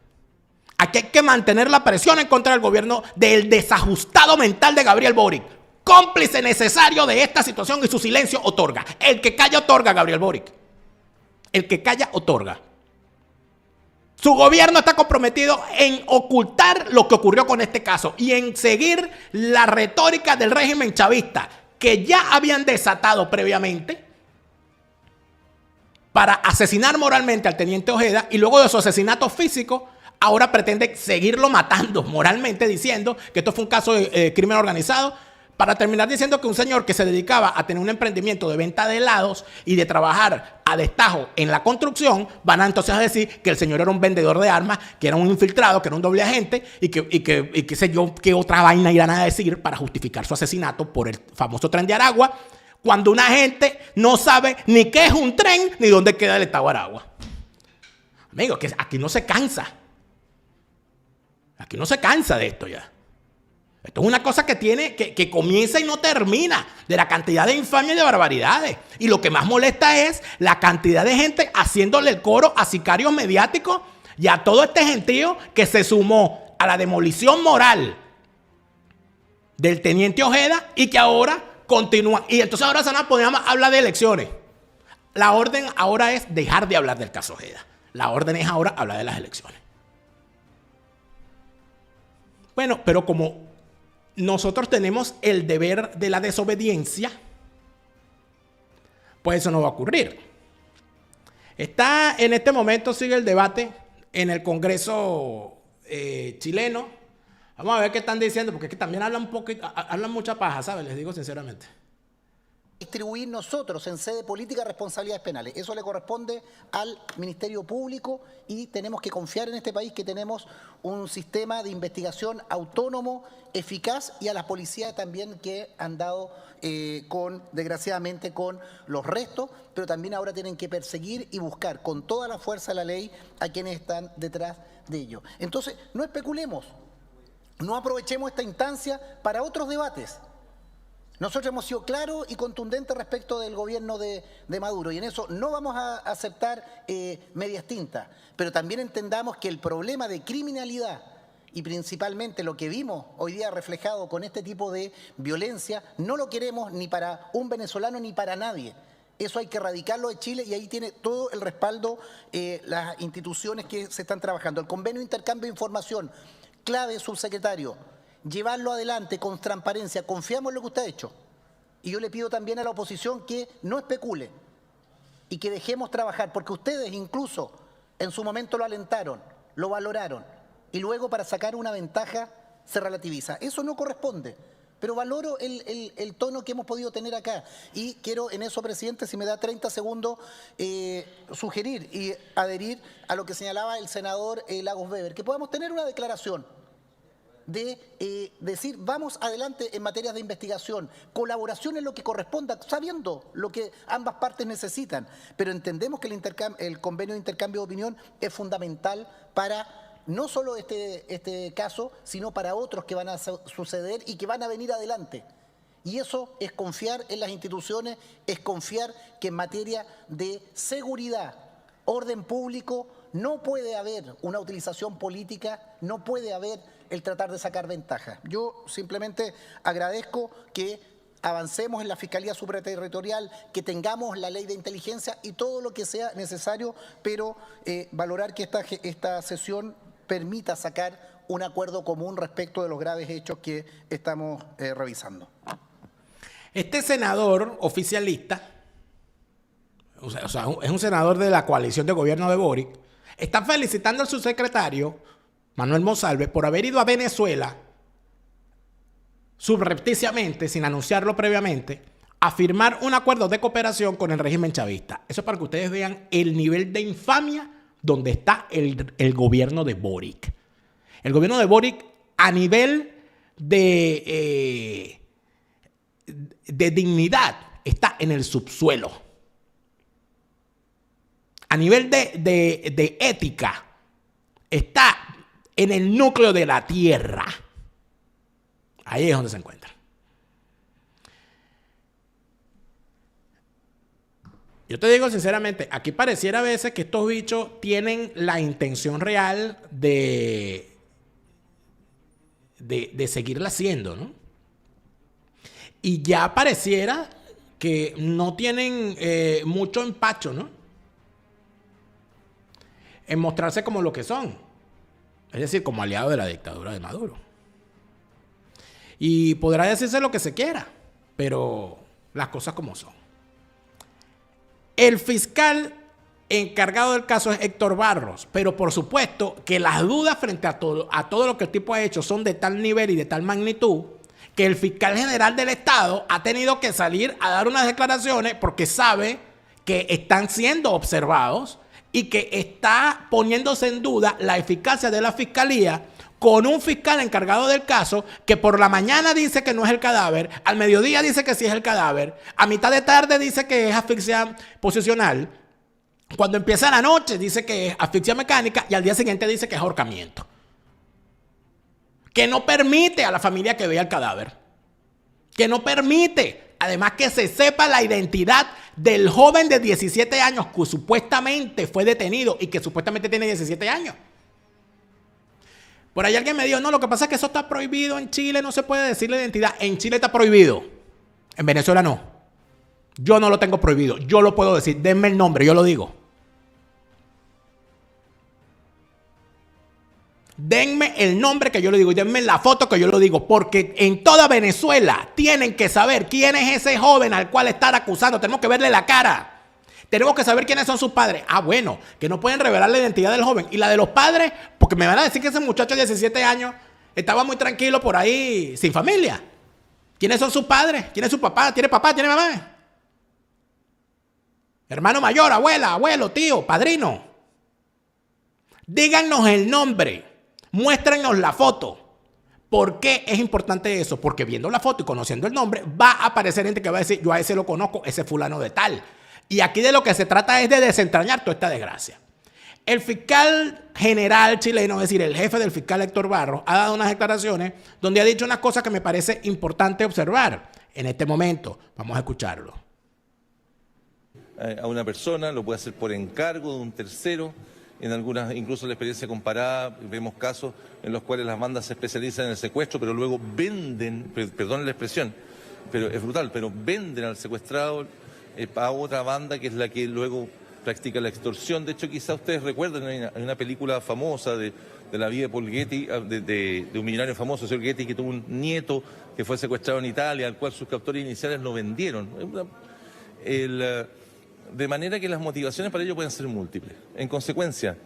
Aquí hay que mantener la presión en contra del gobierno del desajustado mental de Gabriel Boric, cómplice necesario de esta situación, y su silencio otorga. El que calla otorga, Gabriel Boric. El que calla otorga. Su gobierno está comprometido en ocultar lo que ocurrió con este caso y en seguir la retórica del régimen chavista que ya habían desatado previamente para asesinar moralmente al teniente Ojeda y luego de su asesinato físico ahora pretende seguirlo matando moralmente, diciendo que esto fue un caso de crimen organizado, para terminar diciendo que un señor que se dedicaba a tener un emprendimiento de venta de helados y de trabajar a destajo en la construcción, van a entonces a decir que el señor era un vendedor de armas, que era un infiltrado, que era un doble agente y qué sé yo, qué otra vaina irán a decir para justificar su asesinato por el famoso tren de Aragua, cuando una gente no sabe ni qué es un tren ni dónde queda el estado de Aragua. Amigo, que aquí no se cansa. Aquí no se cansa de esto ya. Esto es una cosa que comienza y no termina, de la cantidad de infamia y de barbaridades. Y lo que más molesta es la cantidad de gente haciéndole el coro a sicarios mediáticos y a todo este gentío que se sumó a la demolición moral del teniente Ojeda y que ahora continúa. Y entonces ahora se van a poner a hablar de elecciones. La orden ahora es dejar de hablar del caso Ojeda. La orden es ahora hablar de las elecciones. Bueno, pero como nosotros tenemos el deber de la desobediencia, pues eso no va a ocurrir. Está en este momento, sigue el debate en el Congreso chileno. Vamos a ver qué están diciendo, porque es que también hablan mucha paja, ¿sabes? Les digo sinceramente. Distribuir nosotros en sede política responsabilidades penales. Eso le corresponde al Ministerio Público y tenemos que confiar en este país que tenemos un sistema de investigación autónomo, eficaz, y a las policías también que han dado desgraciadamente con los restos, pero también ahora tienen que perseguir y buscar con toda la fuerza de la ley a quienes están detrás de ello. Entonces, no especulemos, no aprovechemos esta instancia para otros debates. Nosotros hemos sido claros y contundentes respecto del gobierno de Maduro y en eso no vamos a aceptar medias tintas, pero también entendamos que el problema de criminalidad y principalmente lo que vimos hoy día reflejado con este tipo de violencia, no lo queremos ni para un venezolano ni para nadie. Eso hay que erradicarlo de Chile y ahí tiene todo el respaldo las instituciones que se están trabajando. El convenio de intercambio de información, clave, subsecretario. Llevarlo adelante con transparencia, confiamos en lo que usted ha hecho. Y yo le pido también a la oposición que no especule y que dejemos trabajar, porque ustedes incluso en su momento lo alentaron, lo valoraron, y luego para sacar una ventaja se relativiza. Eso no corresponde, pero valoro el tono que hemos podido tener acá. Y quiero en eso, presidente, si me da 30 segundos, sugerir y adherir a lo que señalaba el senador Lagos Weber, que podamos tener una declaración de decir, vamos adelante en materias de investigación, colaboración en lo que corresponda, sabiendo lo que ambas partes necesitan, pero entendemos que el convenio de intercambio de opinión es fundamental para no solo este caso, sino para otros que van a suceder y que van a venir adelante. Y eso es confiar en las instituciones, es confiar que en materia de seguridad, orden público, no puede haber una utilización política, no puede haber el tratar de sacar ventaja. Yo simplemente agradezco que avancemos en la Fiscalía Supraterritorial, que tengamos la ley de inteligencia y todo lo que sea necesario, pero valorar que esta sesión permita sacar un acuerdo común respecto de los graves hechos que estamos revisando. Este senador oficialista, o sea, es un senador de la coalición de gobierno de Boric, está felicitando al subsecretario Manuel Monsalve por haber ido a Venezuela subrepticiamente, sin anunciarlo previamente, a firmar un acuerdo de cooperación con el régimen chavista. Eso es para que ustedes vean el nivel de infamia donde está el gobierno de Boric. El gobierno de Boric a nivel de dignidad está en el subsuelo. A nivel de ética está en el núcleo de la tierra. Ahí es donde se encuentra. Yo te digo sinceramente, aquí pareciera a veces que estos bichos tienen la intención real de seguirla haciendo, ¿no? Y ya pareciera que no tienen mucho empacho, ¿no? En mostrarse como lo que son. Es decir, como aliado de la dictadura de Maduro. Y podrá decirse lo que se quiera, pero las cosas como son. El fiscal encargado del caso es Héctor Barros, pero por supuesto que las dudas frente a todo lo que el tipo ha hecho son de tal nivel y de tal magnitud que el fiscal general del Estado ha tenido que salir a dar unas declaraciones porque sabe que están siendo observados y que está poniéndose en duda la eficacia de la fiscalía con un fiscal encargado del caso que por la mañana dice que no es el cadáver, al mediodía dice que sí es el cadáver, a mitad de tarde dice que es asfixia posicional, cuando empieza la noche dice que es asfixia mecánica y al día siguiente dice que es ahorcamiento. Que no permite a la familia que vea el cadáver. Que no permite, además, que se sepa la identidad del joven de 17 años que supuestamente fue detenido y que supuestamente tiene 17 años. Por ahí alguien me dijo, no, lo que pasa es que eso está prohibido en Chile, no se puede decir la identidad. En Chile está prohibido, en Venezuela no. Yo no lo tengo prohibido, yo lo puedo decir, denme el nombre, yo lo digo. Denme el nombre que yo le digo y denme la foto que yo lo digo, porque en toda Venezuela tienen que saber quién es ese joven al cual están acusando. Tenemos que verle la cara. Tenemos que saber quiénes son sus padres. Ah, bueno, que no pueden revelar la identidad del joven. Y la de los padres, porque me van a decir que ese muchacho de 17 años estaba muy tranquilo por ahí, sin familia. ¿Quiénes son sus padres? ¿Quién es su papá? ¿Tiene papá? ¿Tiene mamá? Hermano mayor, abuela, abuelo, tío, padrino. Díganos el nombre. Muéstrenos la foto. ¿Por qué es importante eso? Porque viendo la foto y conociendo el nombre, va a aparecer gente que va a decir, yo a ese lo conozco, ese fulano de tal. Y aquí de lo que se trata es de desentrañar toda esta desgracia. El fiscal general chileno, es decir, el jefe del fiscal Héctor Barros, ha dado unas declaraciones donde ha dicho unas cosas que me parece importante observar en este momento. Vamos a escucharlo. A una persona, lo puede hacer por encargo de un tercero. En algunas, incluso la experiencia comparada, vemos casos en los cuales las bandas se especializan en el secuestro, pero luego venden, perdón la expresión, pero es brutal, pero venden al secuestrado a otra banda que es la que luego practica la extorsión. De hecho, quizás ustedes recuerden, hay una película famosa de la vida de Paul Getty, de un millonario famoso, el señor Getty, que tuvo un nieto que fue secuestrado en Italia, al cual sus captores iniciales lo vendieron. De manera que las motivaciones para ello pueden ser múltiples. En consecuencia,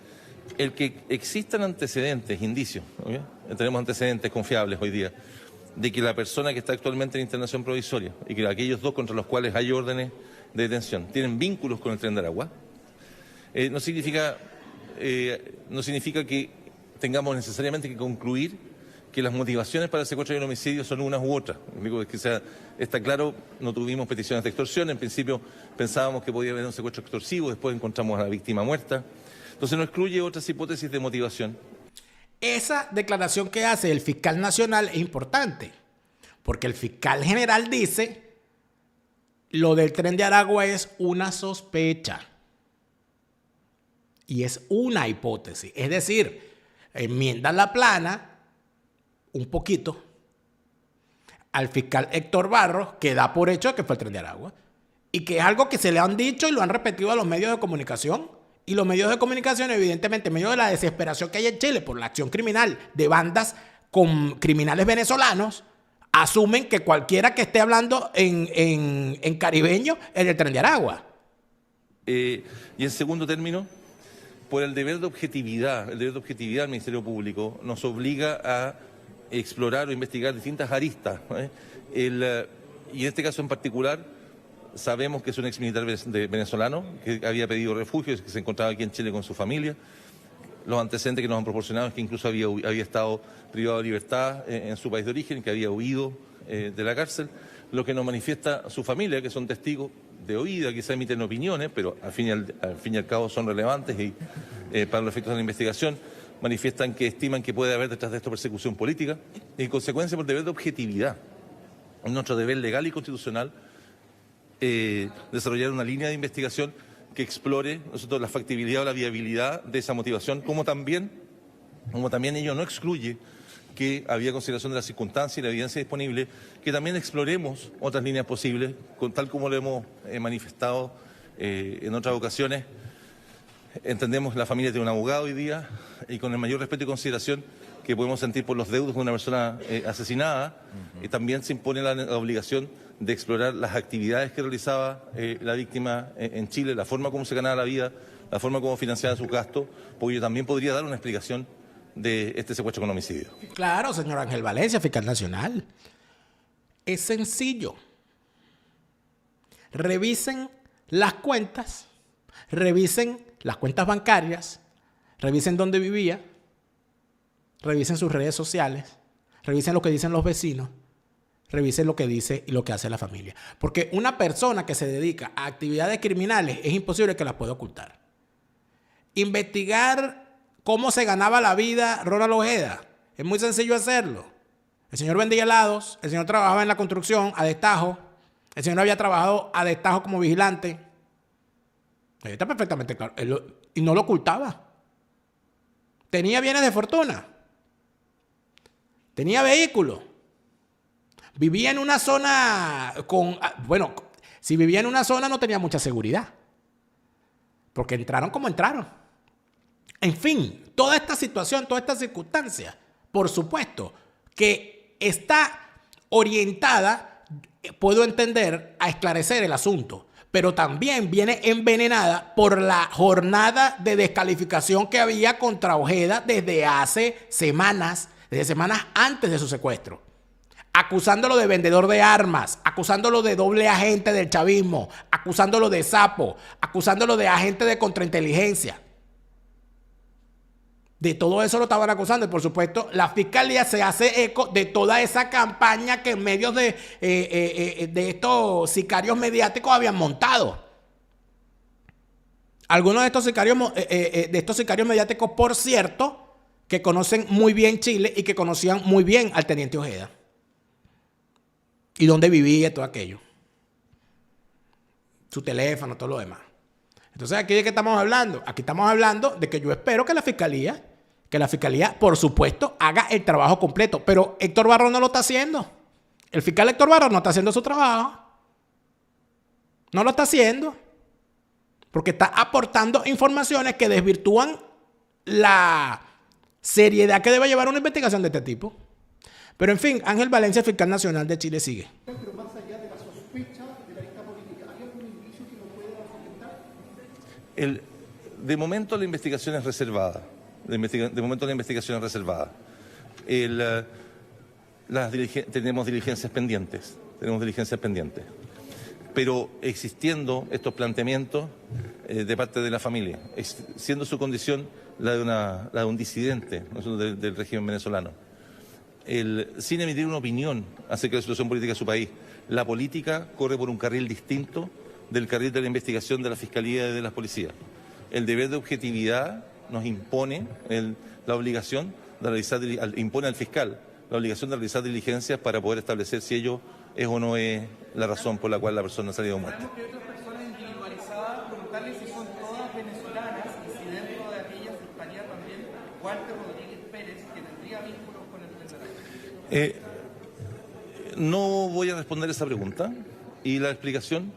el que existan antecedentes, indicios, ¿okay? Tenemos antecedentes confiables hoy día, de que la persona que está actualmente en internación provisoria y que aquellos dos contra los cuales hay órdenes de detención tienen vínculos con el Tren de Aragua, no significa que tengamos necesariamente que concluir que las motivaciones para el secuestro y el homicidio son unas u otras. Digo, está claro, no tuvimos peticiones de extorsión, en principio pensábamos que podía haber un secuestro extorsivo, después encontramos a la víctima muerta. Entonces no excluye otras hipótesis de motivación. Esa declaración que hace el fiscal nacional es importante, porque el fiscal general dice, lo del Tren de Aragua es una sospecha. Y es una hipótesis. Es decir, enmiendan la plana un poquito al fiscal Héctor Barros, que da por hecho que fue el Tren de Aragua, y que es algo que se le han dicho y lo han repetido a los medios de comunicación, y los medios de comunicación, evidentemente, en medio de la desesperación que hay en Chile por la acción criminal de bandas con criminales venezolanos, asumen que cualquiera que esté hablando en caribeño es el Tren de Aragua. Y en segundo término, por el deber de objetividad del Ministerio Público nos obliga a explorar o investigar distintas aristas. Y en este caso en particular, sabemos que es un exmilitar venezolano que había pedido refugio, que se encontraba aquí en Chile con su familia. Los antecedentes que nos han proporcionado es que incluso había estado privado de libertad en su país de origen, que había huido de la cárcel, lo que nos manifiesta su familia, que son testigos de oída, quizá emiten opiniones, pero al fin y al cabo son relevantes y para los efectos de la investigación manifiestan que estiman que puede haber detrás de esto persecución política y en consecuencia por deber de objetividad, nuestro deber legal y constitucional, desarrollar una línea de investigación que explore la factibilidad o la viabilidad de esa motivación, como también ello no excluye que había consideración de las circunstancias y la evidencia disponible, que también exploremos otras líneas posibles, tal como lo hemos manifestado en otras ocasiones. Entendemos que la familia tiene un abogado hoy día y con el mayor respeto y consideración que podemos sentir por los deudos de una persona asesinada, y también se impone la obligación de explorar las actividades que realizaba la víctima en Chile, la forma como se ganaba la vida, la forma como financiaban sus gastos, porque yo también podría dar una explicación de este secuestro con homicidio. Claro, señor Ángel Valencia, fiscal nacional. Es sencillo. Revisen las cuentas bancarias, revisen dónde vivía, revisen sus redes sociales, revisen lo que dicen los vecinos, revisen lo que dice y lo que hace la familia. Porque una persona que se dedica a actividades criminales es imposible que las pueda ocultar. Investigar cómo se ganaba la vida Ronald Ojeda, es muy sencillo hacerlo. El señor vendía helados, el señor trabajaba en la construcción a destajo, el señor había trabajado a destajo como vigilante. Ahí está perfectamente claro. Y no lo ocultaba. Tenía bienes de fortuna. Tenía vehículo. Vivía en una zona con... Bueno, si vivía en una zona no tenía mucha seguridad. Porque entraron como entraron. En fin, toda esta situación, toda esta circunstancia, por supuesto, que está orientada, puedo entender, a esclarecer el asunto. Pero también viene envenenada por la jornada de descalificación que había contra Ojeda desde semanas antes de su secuestro. Acusándolo de vendedor de armas, acusándolo de doble agente del chavismo, acusándolo de sapo, acusándolo de agente de contrainteligencia. De todo eso lo estaban acusando y, por supuesto, la fiscalía se hace eco de toda esa campaña que en medios de estos sicarios mediáticos habían montado. Algunos de estos sicarios mediáticos, por cierto, que conocen muy bien Chile y que conocían muy bien al teniente Ojeda. Y dónde vivía y todo aquello. Su teléfono, todo lo demás. Entonces, ¿aquí de qué estamos hablando? Aquí estamos hablando de que yo espero que la fiscalía, por supuesto, haga el trabajo completo. Pero Héctor Barros no lo está haciendo. El fiscal Héctor Barros no está haciendo su trabajo. No lo está haciendo. Porque está aportando informaciones que desvirtúan la seriedad que debe llevar una investigación de este tipo. Pero en fin, Ángel Valencia, fiscal nacional de Chile, sigue. Pero más allá de la sospecha de la lista política, ¿hay algún indicio que lo pueda fundamentar? De momento la investigación es reservada. Tenemos diligencias pendientes. Pero existiendo estos planteamientos de parte de la familia, siendo su condición la de un disidente, ¿no?, del régimen venezolano, sin emitir una opinión acerca de la situación política de su país, la política corre por un carril distinto del carril de la investigación de la Fiscalía y de las policías. El deber de objetividad nos impone la obligación de realizar, impone al fiscal la obligación de realizar diligencias para poder establecer si ello es o no es la razón por la cual la persona ha salido muerta. Sabemos que otras personas individualizadas, preguntarles si son todas venezolanas y si dentro de aquellas estaría también Walter Rodríguez Pérez, que tendría vínculos con el Tendrá. No voy a responder esa pregunta y la explicación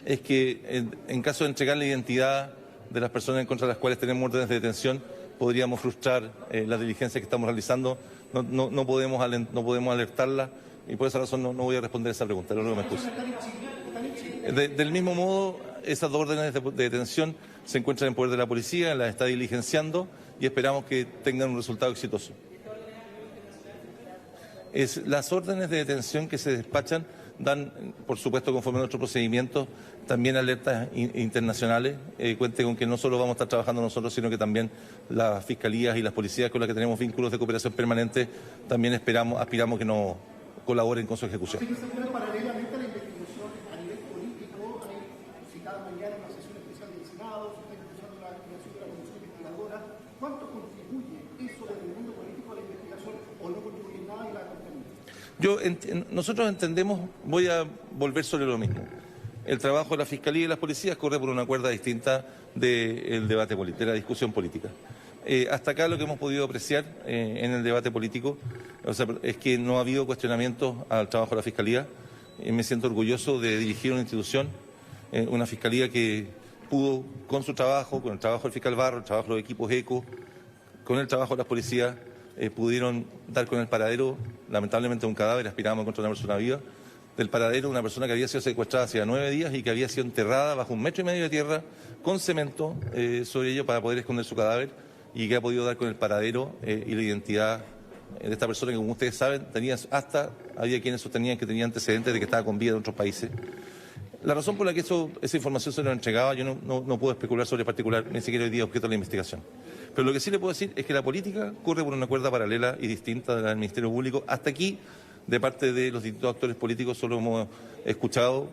es que en caso de entregar la identidad de las personas en contra de las cuales tenemos órdenes de detención, podríamos frustrar las diligencias que estamos realizando. No podemos alertarla y por esa razón no voy a responder esa pregunta. Lo único que me excuso. Del mismo modo, esas dos órdenes de detención se encuentran en poder de la policía, las está diligenciando y esperamos que tengan un resultado exitoso. Las órdenes de detención que se despachan dan, por supuesto, conforme a nuestros procedimientos, también alertas internacionales. Cuente con que no solo vamos a estar trabajando nosotros, sino que también las fiscalías y las policías con las que tenemos vínculos de cooperación permanente, también aspiramos que nos colaboren con su ejecución. Paralelamente a la investigación a nivel político, hay citada mañana una sesión especial del Senado, se está impulsando la creación de la Comisión Investigadora. ¿Cuánto contribuye eso desde el mundo político a la investigación o no contribuye en nada y la contamina? Nosotros entendemos, voy a volver sobre lo mismo. El trabajo de la Fiscalía y las policías corre por una cuerda distinta del debate político, de la discusión política. Hasta acá lo que hemos podido apreciar en el debate político, es que no ha habido cuestionamientos al trabajo de la Fiscalía. Me siento orgulloso de dirigir una institución, una Fiscalía que pudo, con su trabajo, con el trabajo del fiscal Barro, el trabajo de los equipos ECO, con el trabajo de las policías, pudieron dar con el paradero, lamentablemente, un cadáver, aspirábamos contra una persona viva, del paradero de una persona que había sido secuestrada hacía 9 días y que había sido enterrada bajo 1,5 metros de tierra con cemento sobre ello para poder esconder su cadáver, y que ha podido dar con el paradero y la identidad de esta persona que, como ustedes saben, había quienes sostenían que tenía antecedentes de que estaba con vida en otros países. La razón por la que esa información se nos entregaba, yo no puedo especular sobre particular, ni siquiera hoy día objeto de la investigación. Pero lo que sí le puedo decir es que la política corre por una cuerda paralela y distinta de la del Ministerio Público. Hasta aquí, de parte de los distintos actores políticos, solo hemos escuchado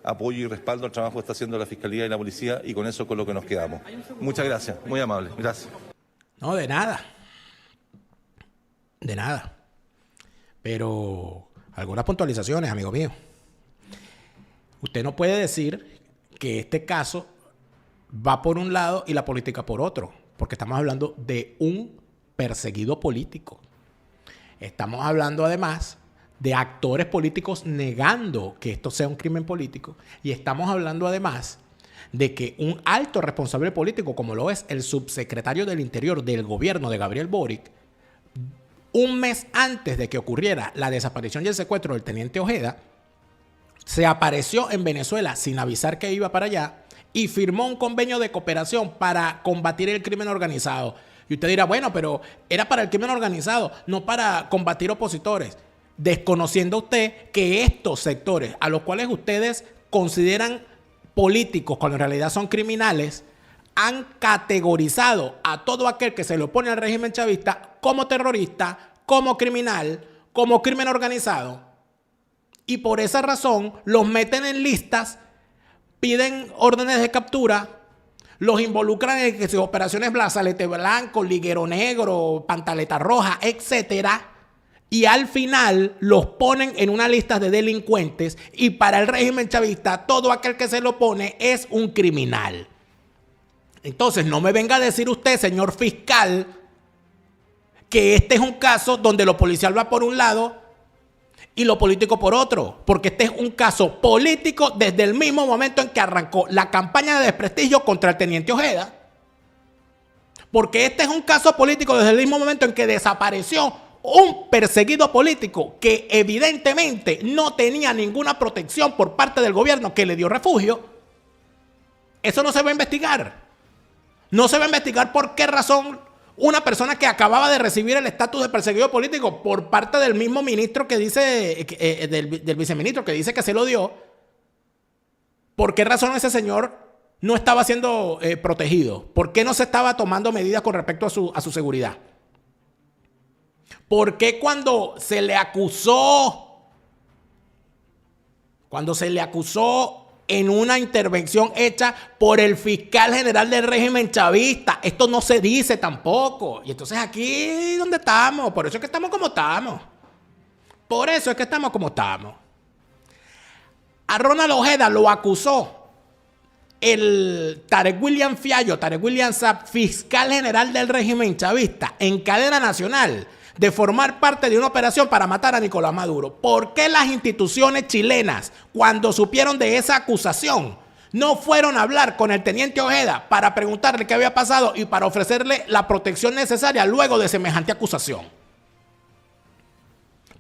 apoyo y respaldo al trabajo que está haciendo la Fiscalía y la Policía, y con eso con lo que nos quedamos. Muchas gracias, muy amable. Gracias. No, de nada. De nada. Pero algunas puntualizaciones, amigo mío. Usted no puede decir que este caso va por un lado y la política por otro, porque estamos hablando de un perseguido político. Estamos hablando además de actores políticos negando que esto sea un crimen político, y estamos hablando además de que un alto responsable político, como lo es el subsecretario del Interior del gobierno de Gabriel Boric, un mes antes de que ocurriera la desaparición y el secuestro del teniente Ojeda, se apareció en Venezuela sin avisar que iba para allá y firmó un convenio de cooperación para combatir el crimen organizado. Y usted dirá, bueno, pero era para el crimen organizado, no para combatir opositores. Desconociendo usted que estos sectores, a los cuales ustedes consideran políticos, cuando en realidad son criminales, han categorizado a todo aquel que se le opone al régimen chavista como terrorista, como criminal, como crimen organizado. Y por esa razón los meten en listas, piden órdenes de captura, los involucran en que sus operaciones Brazalete Blanco, Liguero Negro, Pantaleta Roja, etcétera, y al final los ponen en una lista de delincuentes, y para el régimen chavista todo aquel que se lo opone es un criminal. Entonces no me venga a decir usted, señor fiscal, que este es un caso donde lo policial va por un lado y lo político por otro, porque este es un caso político desde el mismo momento en que arrancó la campaña de desprestigio contra el teniente Ojeda, porque este es un caso político desde el mismo momento en que desapareció un perseguido político que evidentemente no tenía ninguna protección por parte del gobierno que le dio refugio. Eso no se va a investigar. No se va a investigar por qué razón una persona que acababa de recibir el estatus de perseguido político por parte del mismo ministro que dice, del viceministro que dice que se lo dio, ¿por qué razón ese señor no estaba siendo protegido? ¿Por qué no se estaba tomando medidas con respecto a su seguridad? ¿Por qué cuando se le acusó en una intervención hecha por el fiscal general del régimen chavista, esto no se dice tampoco? Y entonces aquí donde estamos, por eso es que estamos como estamos. Por eso es que estamos como estamos. A Ronald Ojeda lo acusó el Tarek William Fiallo, Tarek William Saab, fiscal general del régimen chavista, en cadena nacional, de formar parte de una operación para matar a Nicolás Maduro. ¿Por qué las instituciones chilenas, cuando supieron de esa acusación, no fueron a hablar con el teniente Ojeda para preguntarle qué había pasado y para ofrecerle la protección necesaria luego de semejante acusación?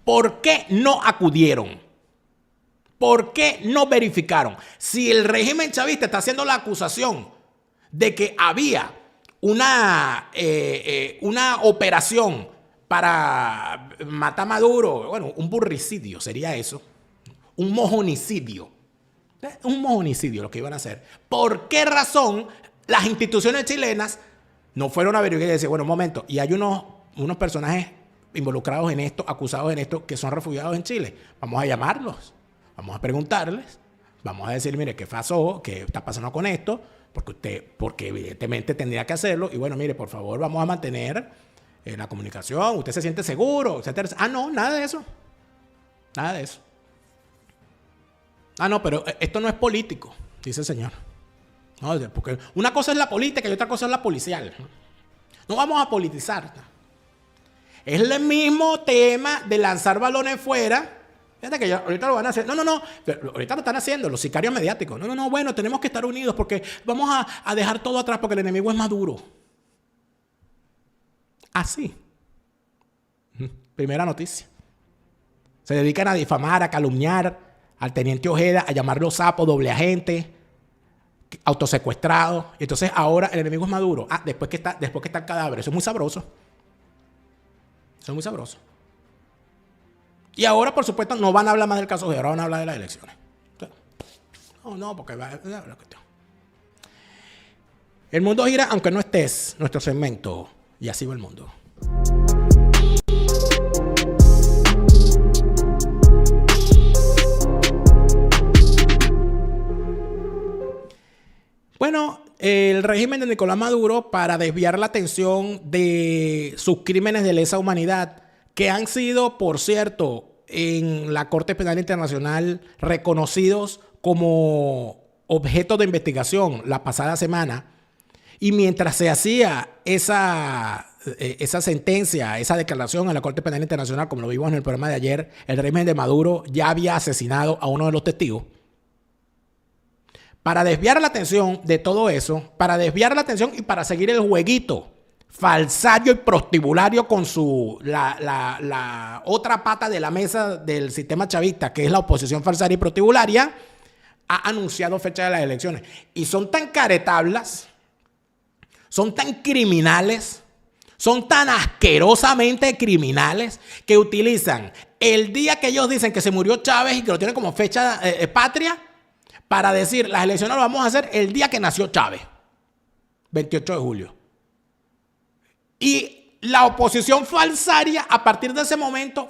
¿Por qué no acudieron? ¿Por qué no verificaron? Si el régimen chavista está haciendo la acusación de que había una operación para matar a Maduro, bueno, un burricidio sería eso, un mojonicidio lo que iban a hacer. ¿Por qué razón las instituciones chilenas no fueron a verificar y decir, bueno, un momento, y hay unos personajes involucrados en esto, acusados en esto, que son refugiados en Chile? Vamos a llamarlos, vamos a preguntarles, vamos a decir, mire, ¿qué pasó? ¿Qué está pasando con esto? Porque evidentemente tendría que hacerlo, y bueno, mire, por favor, vamos a mantener la comunicación, usted se siente seguro, etcétera. Ah, no, nada de eso. Nada de eso. Ah, no, pero esto no es político, dice el señor. No, porque una cosa es la política y otra cosa es la policial. No vamos a politizar. Es el mismo tema de lanzar balones fuera. Fíjate que ahorita lo van a hacer. No. Ahorita lo están haciendo los sicarios mediáticos. No. Bueno, tenemos que estar unidos porque vamos a dejar todo atrás porque el enemigo es Maduro. Así. Primera noticia. Se dedican a difamar, a calumniar al teniente Ojeda, a llamarlo sapo, doble agente, autosecuestrado. Y entonces ahora el enemigo es Maduro. Después que está el cadáver. Eso es muy sabroso. Eso es muy sabroso. Y ahora, por supuesto, no van a hablar más del caso Ojeda, ahora van a hablar de las elecciones. No, porque va a la cuestión. El mundo gira, aunque no estés, nuestro segmento. Y así va el mundo. Bueno, el régimen de Nicolás Maduro, para desviar la atención de sus crímenes de lesa humanidad, que han sido, por cierto, en la Corte Penal Internacional reconocidos como objeto de investigación la pasada semana, y mientras se hacía esa sentencia, esa declaración en la Corte Penal Internacional, como lo vimos en el programa de ayer, el régimen de Maduro ya había asesinado a uno de los testigos. Para desviar la atención de todo eso, para desviar la atención y para seguir el jueguito falsario y prostibulario con la otra pata de la mesa del sistema chavista, que es la oposición falsaria y prostibularia, ha anunciado fecha de las elecciones. Y son tan caretablas, son tan criminales, son tan asquerosamente criminales que utilizan el día que ellos dicen que se murió Chávez y que lo tienen como fecha patria para decir las elecciones las vamos a hacer el día que nació Chávez, 28 de julio. Y la oposición falsaria a partir de ese momento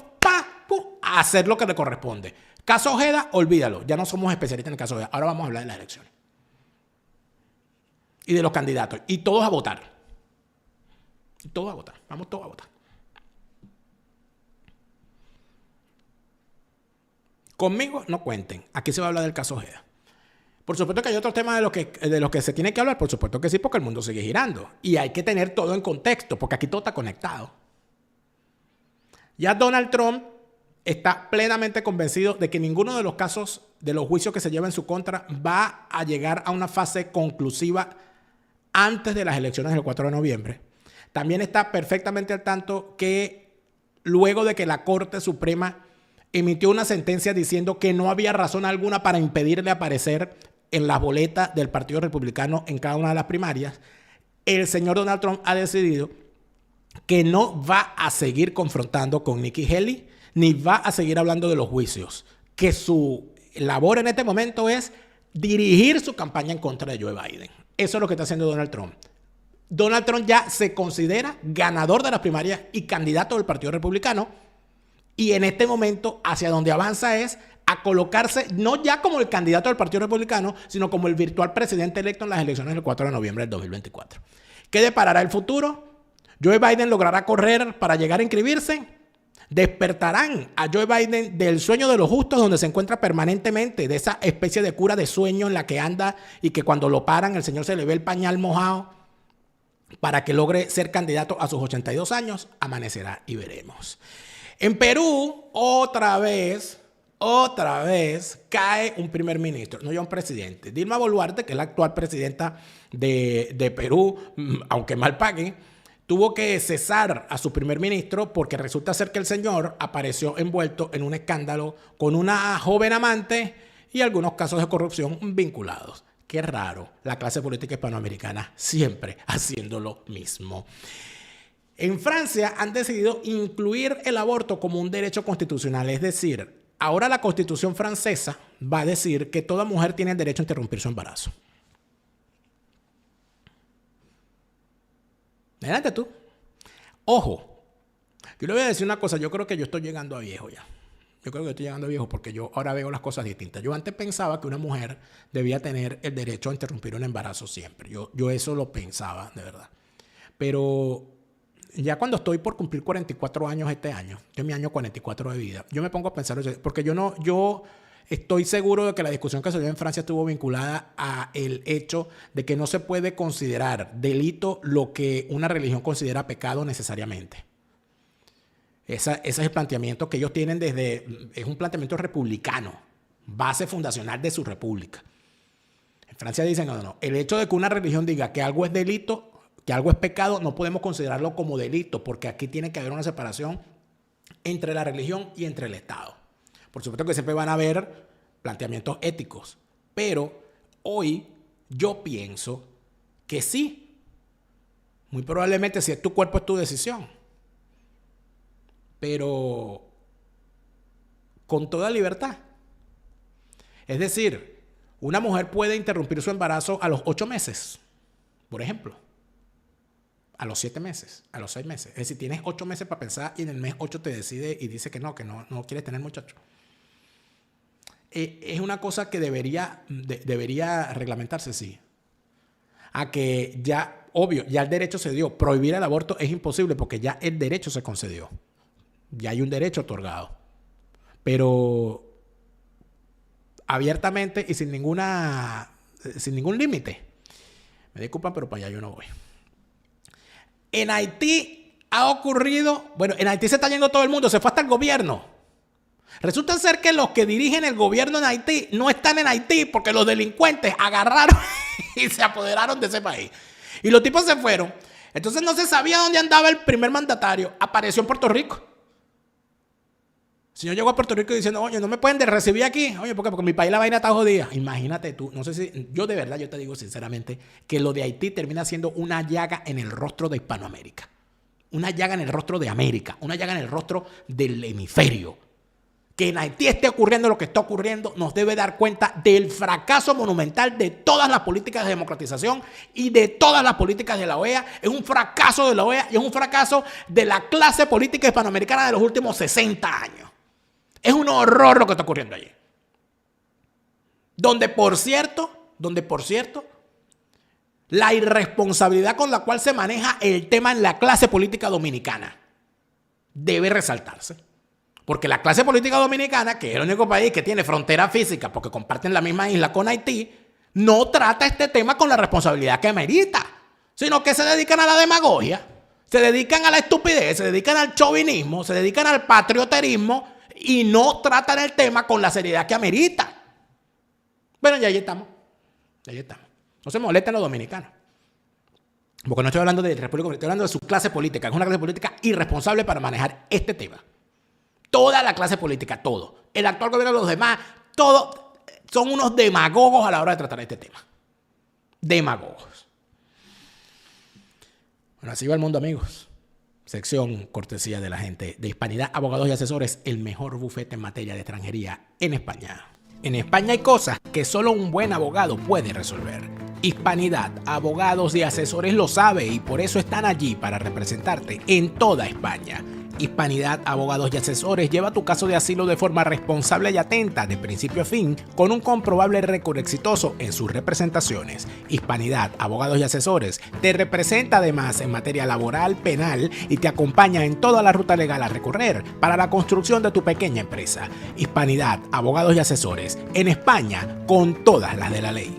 a hacer lo que le corresponde. Caso Ojeda, olvídalo, ya no somos especialistas en el caso Ojeda, ahora vamos a hablar de las elecciones y de los candidatos y todos a votar. Todos a votar, vamos todos a votar. Conmigo no cuenten, aquí se va a hablar del caso Ojeda. Por supuesto que hay otros temas de los que se tiene que hablar, por supuesto que sí, porque el mundo sigue girando. Y hay que tener todo en contexto, porque aquí todo está conectado. Ya Donald Trump está plenamente convencido de que ninguno de los casos de los juicios que se llevan en su contra va a llegar a una fase conclusiva antes de las elecciones del 4 de noviembre. También está perfectamente al tanto que luego de que la Corte Suprema emitió una sentencia diciendo que no había razón alguna para impedirle aparecer en las boletas del Partido Republicano en cada una de las primarias, el señor Donald Trump ha decidido que no va a seguir confrontando con Nikki Haley, ni va a seguir hablando de los juicios, que su labor en este momento es dirigir su campaña en contra de Joe Biden. Eso es lo que está haciendo Donald Trump. Donald Trump ya se considera ganador de las primarias y candidato del Partido Republicano, y en este momento hacia donde avanza es a colocarse no ya como el candidato del Partido Republicano, sino como el virtual presidente electo en las elecciones del 4 de noviembre del 2024. ¿Qué deparará el futuro? ¿Joe Biden logrará correr para llegar a inscribirse? ¿Despertarán a Joe Biden del sueño de los justos, donde se encuentra permanentemente, de esa especie de cura de sueño en la que anda y que cuando lo paran el señor se le ve el pañal mojado, para que logre ser candidato a sus 82 años? Amanecerá y veremos. En Perú, otra vez cae un primer ministro, no ya un presidente. Dilma Boluarte, que es la actual presidenta de Perú, aunque mal pague, tuvo que cesar a su primer ministro porque resulta ser que el señor apareció envuelto en un escándalo con una joven amante y algunos casos de corrupción vinculados. Qué raro, la clase política hispanoamericana siempre haciendo lo mismo. En Francia han decidido incluir el aborto como un derecho constitucional, es decir, ahora la Constitución francesa va a decir que toda mujer tiene el derecho a interrumpir su embarazo. Adelante tú. Ojo, yo le voy a decir una cosa, yo creo que yo estoy llegando a viejo ya. Yo creo que estoy llegando a viejo porque yo ahora veo las cosas distintas. Yo antes pensaba que una mujer debía tener el derecho a interrumpir un embarazo siempre. Yo eso lo pensaba, de verdad. Pero ya cuando estoy por cumplir 44 años este año, este es mi año 44 de vida, yo me pongo a pensar, porque yo estoy seguro de que la discusión que se dio en Francia estuvo vinculada a el hecho de que no se puede considerar delito lo que una religión considera pecado necesariamente. Ese es el planteamiento que ellos tienen es un planteamiento republicano, base fundacional de su república. En Francia dicen, no, el hecho de que una religión diga que algo es delito, que algo es pecado, no podemos considerarlo como delito, porque aquí tiene que haber una separación entre la religión y entre el Estado. Por supuesto que siempre van a haber planteamientos éticos, pero hoy yo pienso que sí. Muy probablemente si es tu cuerpo es tu decisión. Pero con toda libertad. Es decir, una mujer puede interrumpir su embarazo a los 8 meses, por ejemplo. A los 7 meses, a los 6 meses. Es decir, tienes 8 meses para pensar y en el mes 8 te decide y dice que no quieres tener muchacho. Es una cosa que debería reglamentarse, sí. A que ya, obvio, ya el derecho se dio. Prohibir el aborto es imposible porque ya el derecho se concedió. Ya hay un derecho otorgado. Pero abiertamente y sin ningún límite. Me disculpan, pero para allá yo no voy. En Haití ha ocurrido, bueno, en Haití se está yendo todo el mundo, se fue hasta el gobierno. Resulta ser que los que dirigen el gobierno en Haití no están en Haití porque los delincuentes agarraron y se apoderaron de ese país. Y los tipos se fueron. Entonces no se sabía dónde andaba el primer mandatario. Apareció en Puerto Rico. El señor llegó a Puerto Rico diciendo, oye, no me pueden recibir aquí. Oye, ¿por qué? Porque en mi país la vaina está jodida. Imagínate tú. No sé si, yo de verdad, yo te digo sinceramente, que lo de Haití termina siendo una llaga en el rostro de Hispanoamérica. Una llaga en el rostro de América. Una llaga en el rostro del hemisferio. Que en Haití esté ocurriendo lo que está ocurriendo nos debe dar cuenta del fracaso monumental de todas las políticas de democratización y de todas las políticas de la OEA. Es un fracaso de la OEA y es un fracaso de la clase política hispanoamericana de los últimos 60 años. Es un horror lo que está ocurriendo allí. Donde por cierto, la irresponsabilidad con la cual se maneja el tema en la clase política dominicana debe resaltarse. Porque la clase política dominicana, que es el único país que tiene frontera física porque comparten la misma isla con Haití, no trata este tema con la responsabilidad que merita, sino que se dedican a la demagogia, se dedican a la estupidez, se dedican al chauvinismo, se dedican al patrioterismo y no tratan el tema con la seriedad que amerita. Bueno, ya ahí estamos. No se molesten los dominicanos. Porque no estoy hablando de República Dominicana, estoy hablando de su clase política. Es una clase política irresponsable para manejar este tema. Toda la clase política, todo. El actual gobierno de los demás, todo. Son unos demagogos a la hora de tratar este tema. Demagogos. Bueno, así va el mundo, amigos. Sección cortesía de la gente de Hispanidad, Abogados y Asesores, el mejor bufete en materia de extranjería en España. En España hay cosas que solo un buen abogado puede resolver. Hispanidad, Abogados y Asesores lo sabe y por eso están allí para representarte en toda España. Hispanidad, Abogados y Asesores lleva tu caso de asilo de forma responsable y atenta de principio a fin con un comprobable récord exitoso en sus representaciones. Hispanidad, Abogados y Asesores te representa además en materia laboral, penal y te acompaña en toda la ruta legal a recorrer para la construcción de tu pequeña empresa. Hispanidad, Abogados y Asesores en España con todas las de la ley.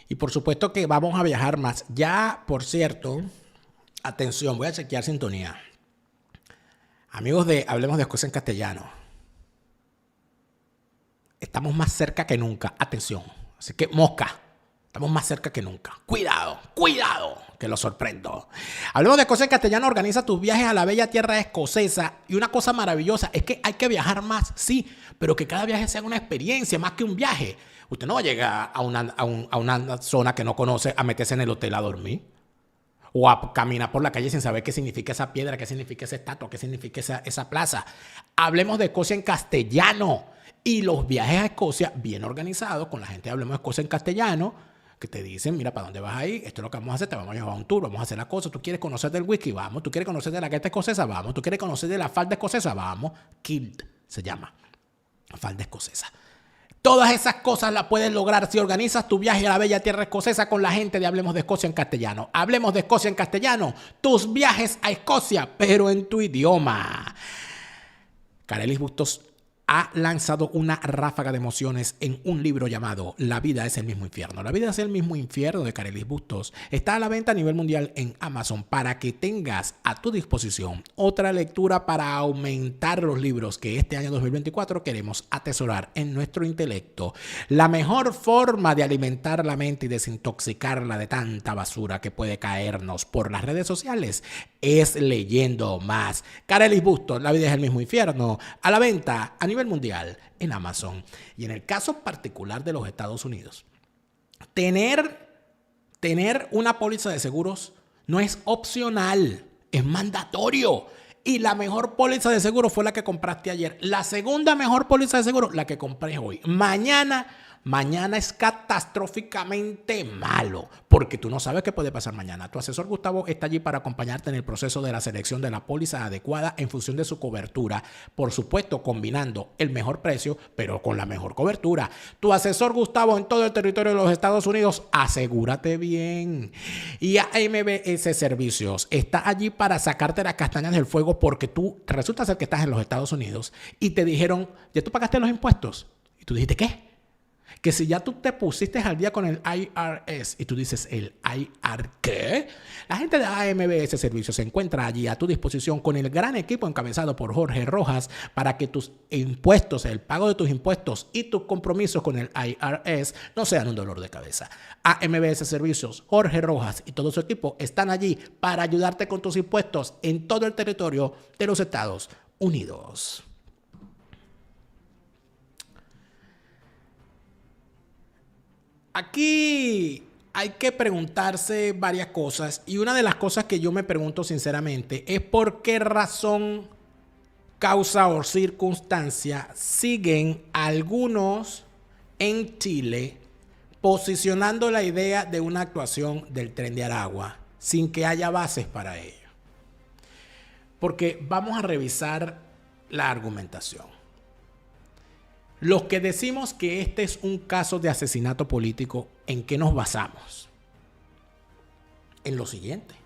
Y por supuesto que vamos a viajar más. Ya, por cierto, atención, voy a chequear sintonía. Amigos de Hablemos de Escocia en Castellano. Estamos más cerca que nunca. Atención. Así que mosca. Estamos más cerca que nunca. Cuidado, que lo sorprendo. Hablemos de Escocia en Castellano. Organiza tus viajes a la bella tierra escocesa. Y una cosa maravillosa es que hay que viajar más, sí, pero que cada viaje sea una experiencia más que un viaje. Usted no va a llegar a una zona que no conoce a meterse en el hotel a dormir. O a caminar por la calle sin saber qué significa esa piedra, qué significa esa estatua, qué significa esa plaza. Hablemos de Escocia en Castellano. Y los viajes a Escocia bien organizados con la gente de Hablemos de Escocia en Castellano, que te dicen, mira, ¿para dónde vas a ir? Esto es lo que vamos a hacer, te vamos a llevar a un tour, vamos a hacer la cosa. ¿Tú quieres conocer del whisky? Vamos. ¿Tú quieres conocer de la gaita escocesa? Vamos. ¿Tú quieres conocer de la falda escocesa? Vamos. Kilt se llama. Falda escocesa. Todas esas cosas las puedes lograr si organizas tu viaje a la bella tierra escocesa con la gente de Hablemos de Escocia en Castellano. Hablemos de Escocia en Castellano. Tus viajes a Escocia, pero en tu idioma. Carelis Bustos ha lanzado una ráfaga de emociones en un libro llamado La vida es el mismo infierno. La vida es el mismo infierno de Carelis Bustos. Está a la venta a nivel mundial en Amazon para que tengas a tu disposición otra lectura para aumentar los libros que este año 2024 queremos atesorar en nuestro intelecto. La mejor forma de alimentar la mente y desintoxicarla de tanta basura que puede caernos por las redes sociales es leyendo más. Carelis Bustos, La vida es el mismo infierno, a la venta a nivel mundial en Amazon. Y en el caso particular de los Estados Unidos, tener una póliza de seguros no es opcional, es mandatorio. Y la mejor póliza de seguro fue la que compraste ayer. La segunda mejor póliza de seguro, la que compré hoy. Mañana es catastróficamente malo, porque tú no sabes qué puede pasar mañana. Tu asesor Gustavo está allí para acompañarte en el proceso de la selección de la póliza adecuada en función de su cobertura. Por supuesto, combinando el mejor precio, pero con la mejor cobertura. Tu asesor Gustavo en todo el territorio de los Estados Unidos, asegúrate bien. Y AMBS Servicios está allí para sacarte las castañas del fuego, porque tú resulta ser que estás en los Estados Unidos y te dijeron, ¿ya tú pagaste los impuestos? Y tú dijiste, ¿qué? Que si ya tú te pusiste al día con el IRS y tú dices el IR, ¿qué? La gente de AMBS Servicios se encuentra allí a tu disposición con el gran equipo encabezado por Jorge Rojas para que tus impuestos, el pago de tus impuestos y tus compromisos con el IRS no sean un dolor de cabeza. AMBS Servicios, Jorge Rojas y todo su equipo están allí para ayudarte con tus impuestos en todo el territorio de los Estados Unidos. Aquí hay que preguntarse varias cosas, y una de las cosas que yo me pregunto sinceramente es por qué razón, causa o circunstancia siguen algunos en Chile posicionando la idea de una actuación del Tren de Aragua sin que haya bases para ello. Porque vamos a revisar la argumentación. Los que decimos que este es un caso de asesinato político, ¿en qué nos basamos? En lo siguiente.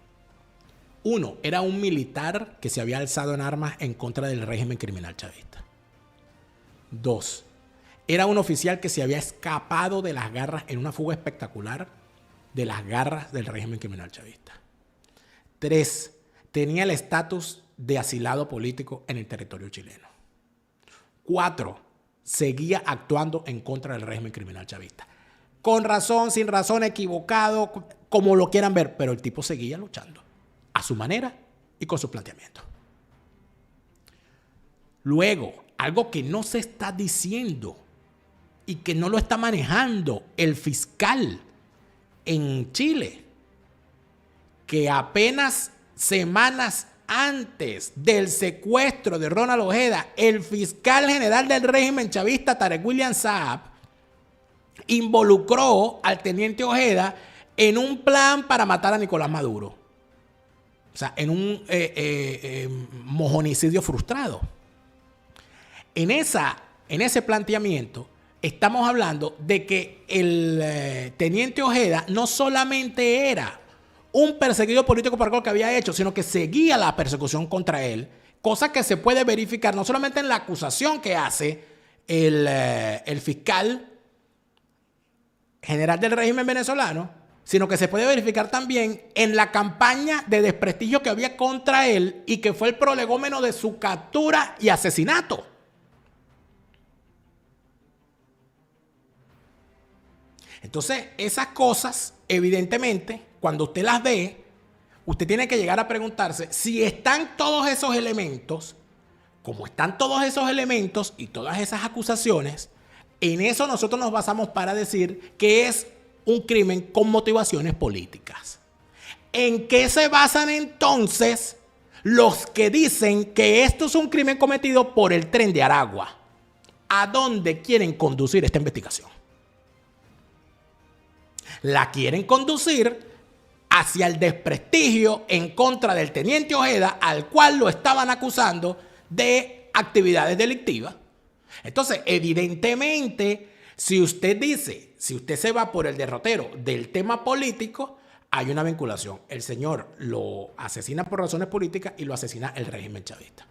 1. Era un militar que se había alzado en armas en contra del régimen criminal chavista. 2. Era un oficial que se había escapado de las garras en una fuga espectacular de las garras del régimen criminal chavista. 3. Tenía el estatus de asilado político en el territorio chileno. 4. Seguía actuando en contra del régimen criminal chavista. Con razón, sin razón, equivocado, como lo quieran ver, pero el tipo seguía luchando a su manera y con su planteamiento. Luego, algo que no se está diciendo y que no lo está manejando el fiscal en Chile, que apenas semanas antes del secuestro de Ronald Ojeda, el fiscal general del régimen chavista, Tarek William Saab, involucró al teniente Ojeda en un plan para matar a Nicolás Maduro. O sea, en un mojonicidio frustrado. En ese planteamiento estamos hablando de que el teniente Ojeda no solamente era un perseguido político por algo que había hecho, sino que seguía la persecución contra él, cosa que se puede verificar no solamente en la acusación que hace el fiscal general del régimen venezolano, sino que se puede verificar también en la campaña de desprestigio que había contra él y que fue el prolegómeno de su captura y asesinato. Entonces, esas cosas, evidentemente, cuando usted las ve, usted tiene que llegar a preguntarse si están todos esos elementos, como están todos esos elementos y todas esas acusaciones, en eso nosotros nos basamos para decir que es un crimen con motivaciones políticas. ¿En qué se basan entonces los que dicen que esto es un crimen cometido por el Tren de Aragua? ¿A dónde quieren conducir esta investigación? La quieren conducir hacia el desprestigio en contra del teniente Ojeda, al cual lo estaban acusando de actividades delictivas. Entonces, evidentemente, si usted se va por el derrotero del tema político, hay una vinculación. El señor lo asesina por razones políticas y lo asesina el régimen chavista.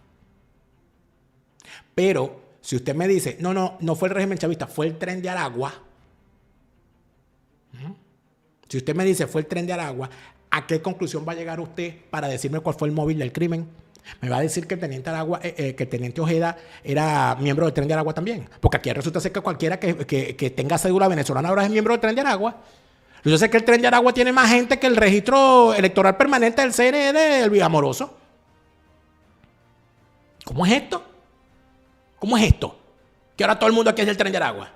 Pero Si usted me dice, no fue el régimen chavista, fue el Tren de Aragua. Si usted me dice, fue el Tren de Aragua, ¿a qué conclusión va a llegar usted para decirme cuál fue el móvil del crimen? Me va a decir que el Teniente Ojeda era miembro del Tren de Aragua también. Porque aquí resulta ser que cualquiera que tenga cédula venezolana ahora es miembro del Tren de Aragua. Yo sé que el Tren de Aragua tiene más gente que el registro electoral permanente del CNE del Villamoroso. ¿Cómo es esto? ¿Cómo es esto? Que ahora todo el mundo aquí es del Tren de Aragua.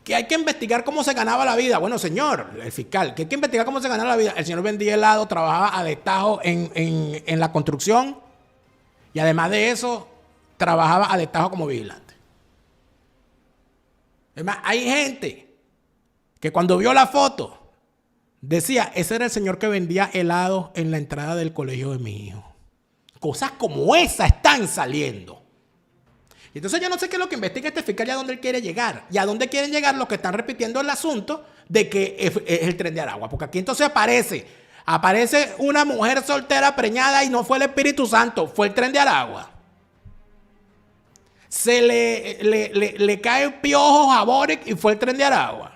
Que hay que investigar cómo se ganaba la vida. Bueno, señor, el fiscal, que hay que investigar cómo se ganaba la vida. El señor vendía helado, trabajaba a destajo en la construcción y además de eso, trabajaba a destajo como vigilante. Es más, hay gente que cuando vio la foto decía, ese era el señor que vendía helado en la entrada del colegio de mi hijo. Cosas como esa están saliendo. Y entonces yo no sé qué es lo que investiga este fiscal y a dónde él quiere llegar. Y a dónde quieren llegar los que están repitiendo el asunto de que es el Tren de Aragua. Porque aquí entonces aparece una mujer soltera preñada y no fue el Espíritu Santo, fue el Tren de Aragua. Se le cae piojos a Boric y fue el Tren de Aragua.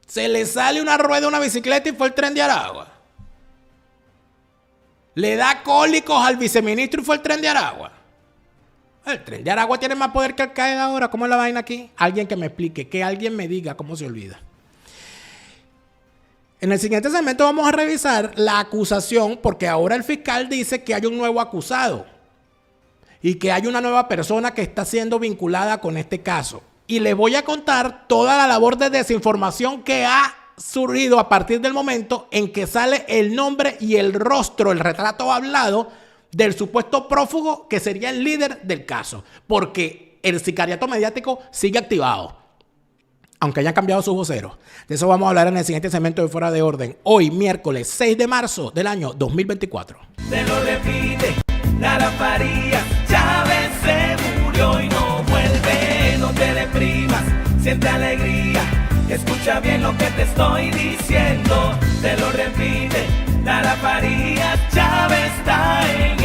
Se le sale una rueda a una bicicleta y fue el Tren de Aragua. Le da cólicos al viceministro y fue el Tren de Aragua. El Tren de Aragua tiene más poder que Al-Qaeda ahora. ¿Cómo es la vaina aquí? Alguien que me explique, que alguien me diga cómo se olvida. En el siguiente segmento vamos a revisar la acusación, porque ahora el fiscal dice que hay un nuevo acusado y que hay una nueva persona que está siendo vinculada con este caso. Y les voy a contar toda la labor de desinformación que ha surgido a partir del momento en que sale el nombre y el rostro, el retrato hablado del supuesto prófugo que sería el líder del caso, porque el sicariato mediático sigue activado, aunque hayan cambiado sus voceros. De eso vamos a hablar en el siguiente segmento de Fuera de Orden, hoy miércoles 6 de marzo del año 2024. Te lo repite, Lara Farías, Chávez se murió y no vuelve, no te deprimas, siente alegría. Escucha bien lo que te estoy diciendo, te lo repite, Lara Farías, Chávez está en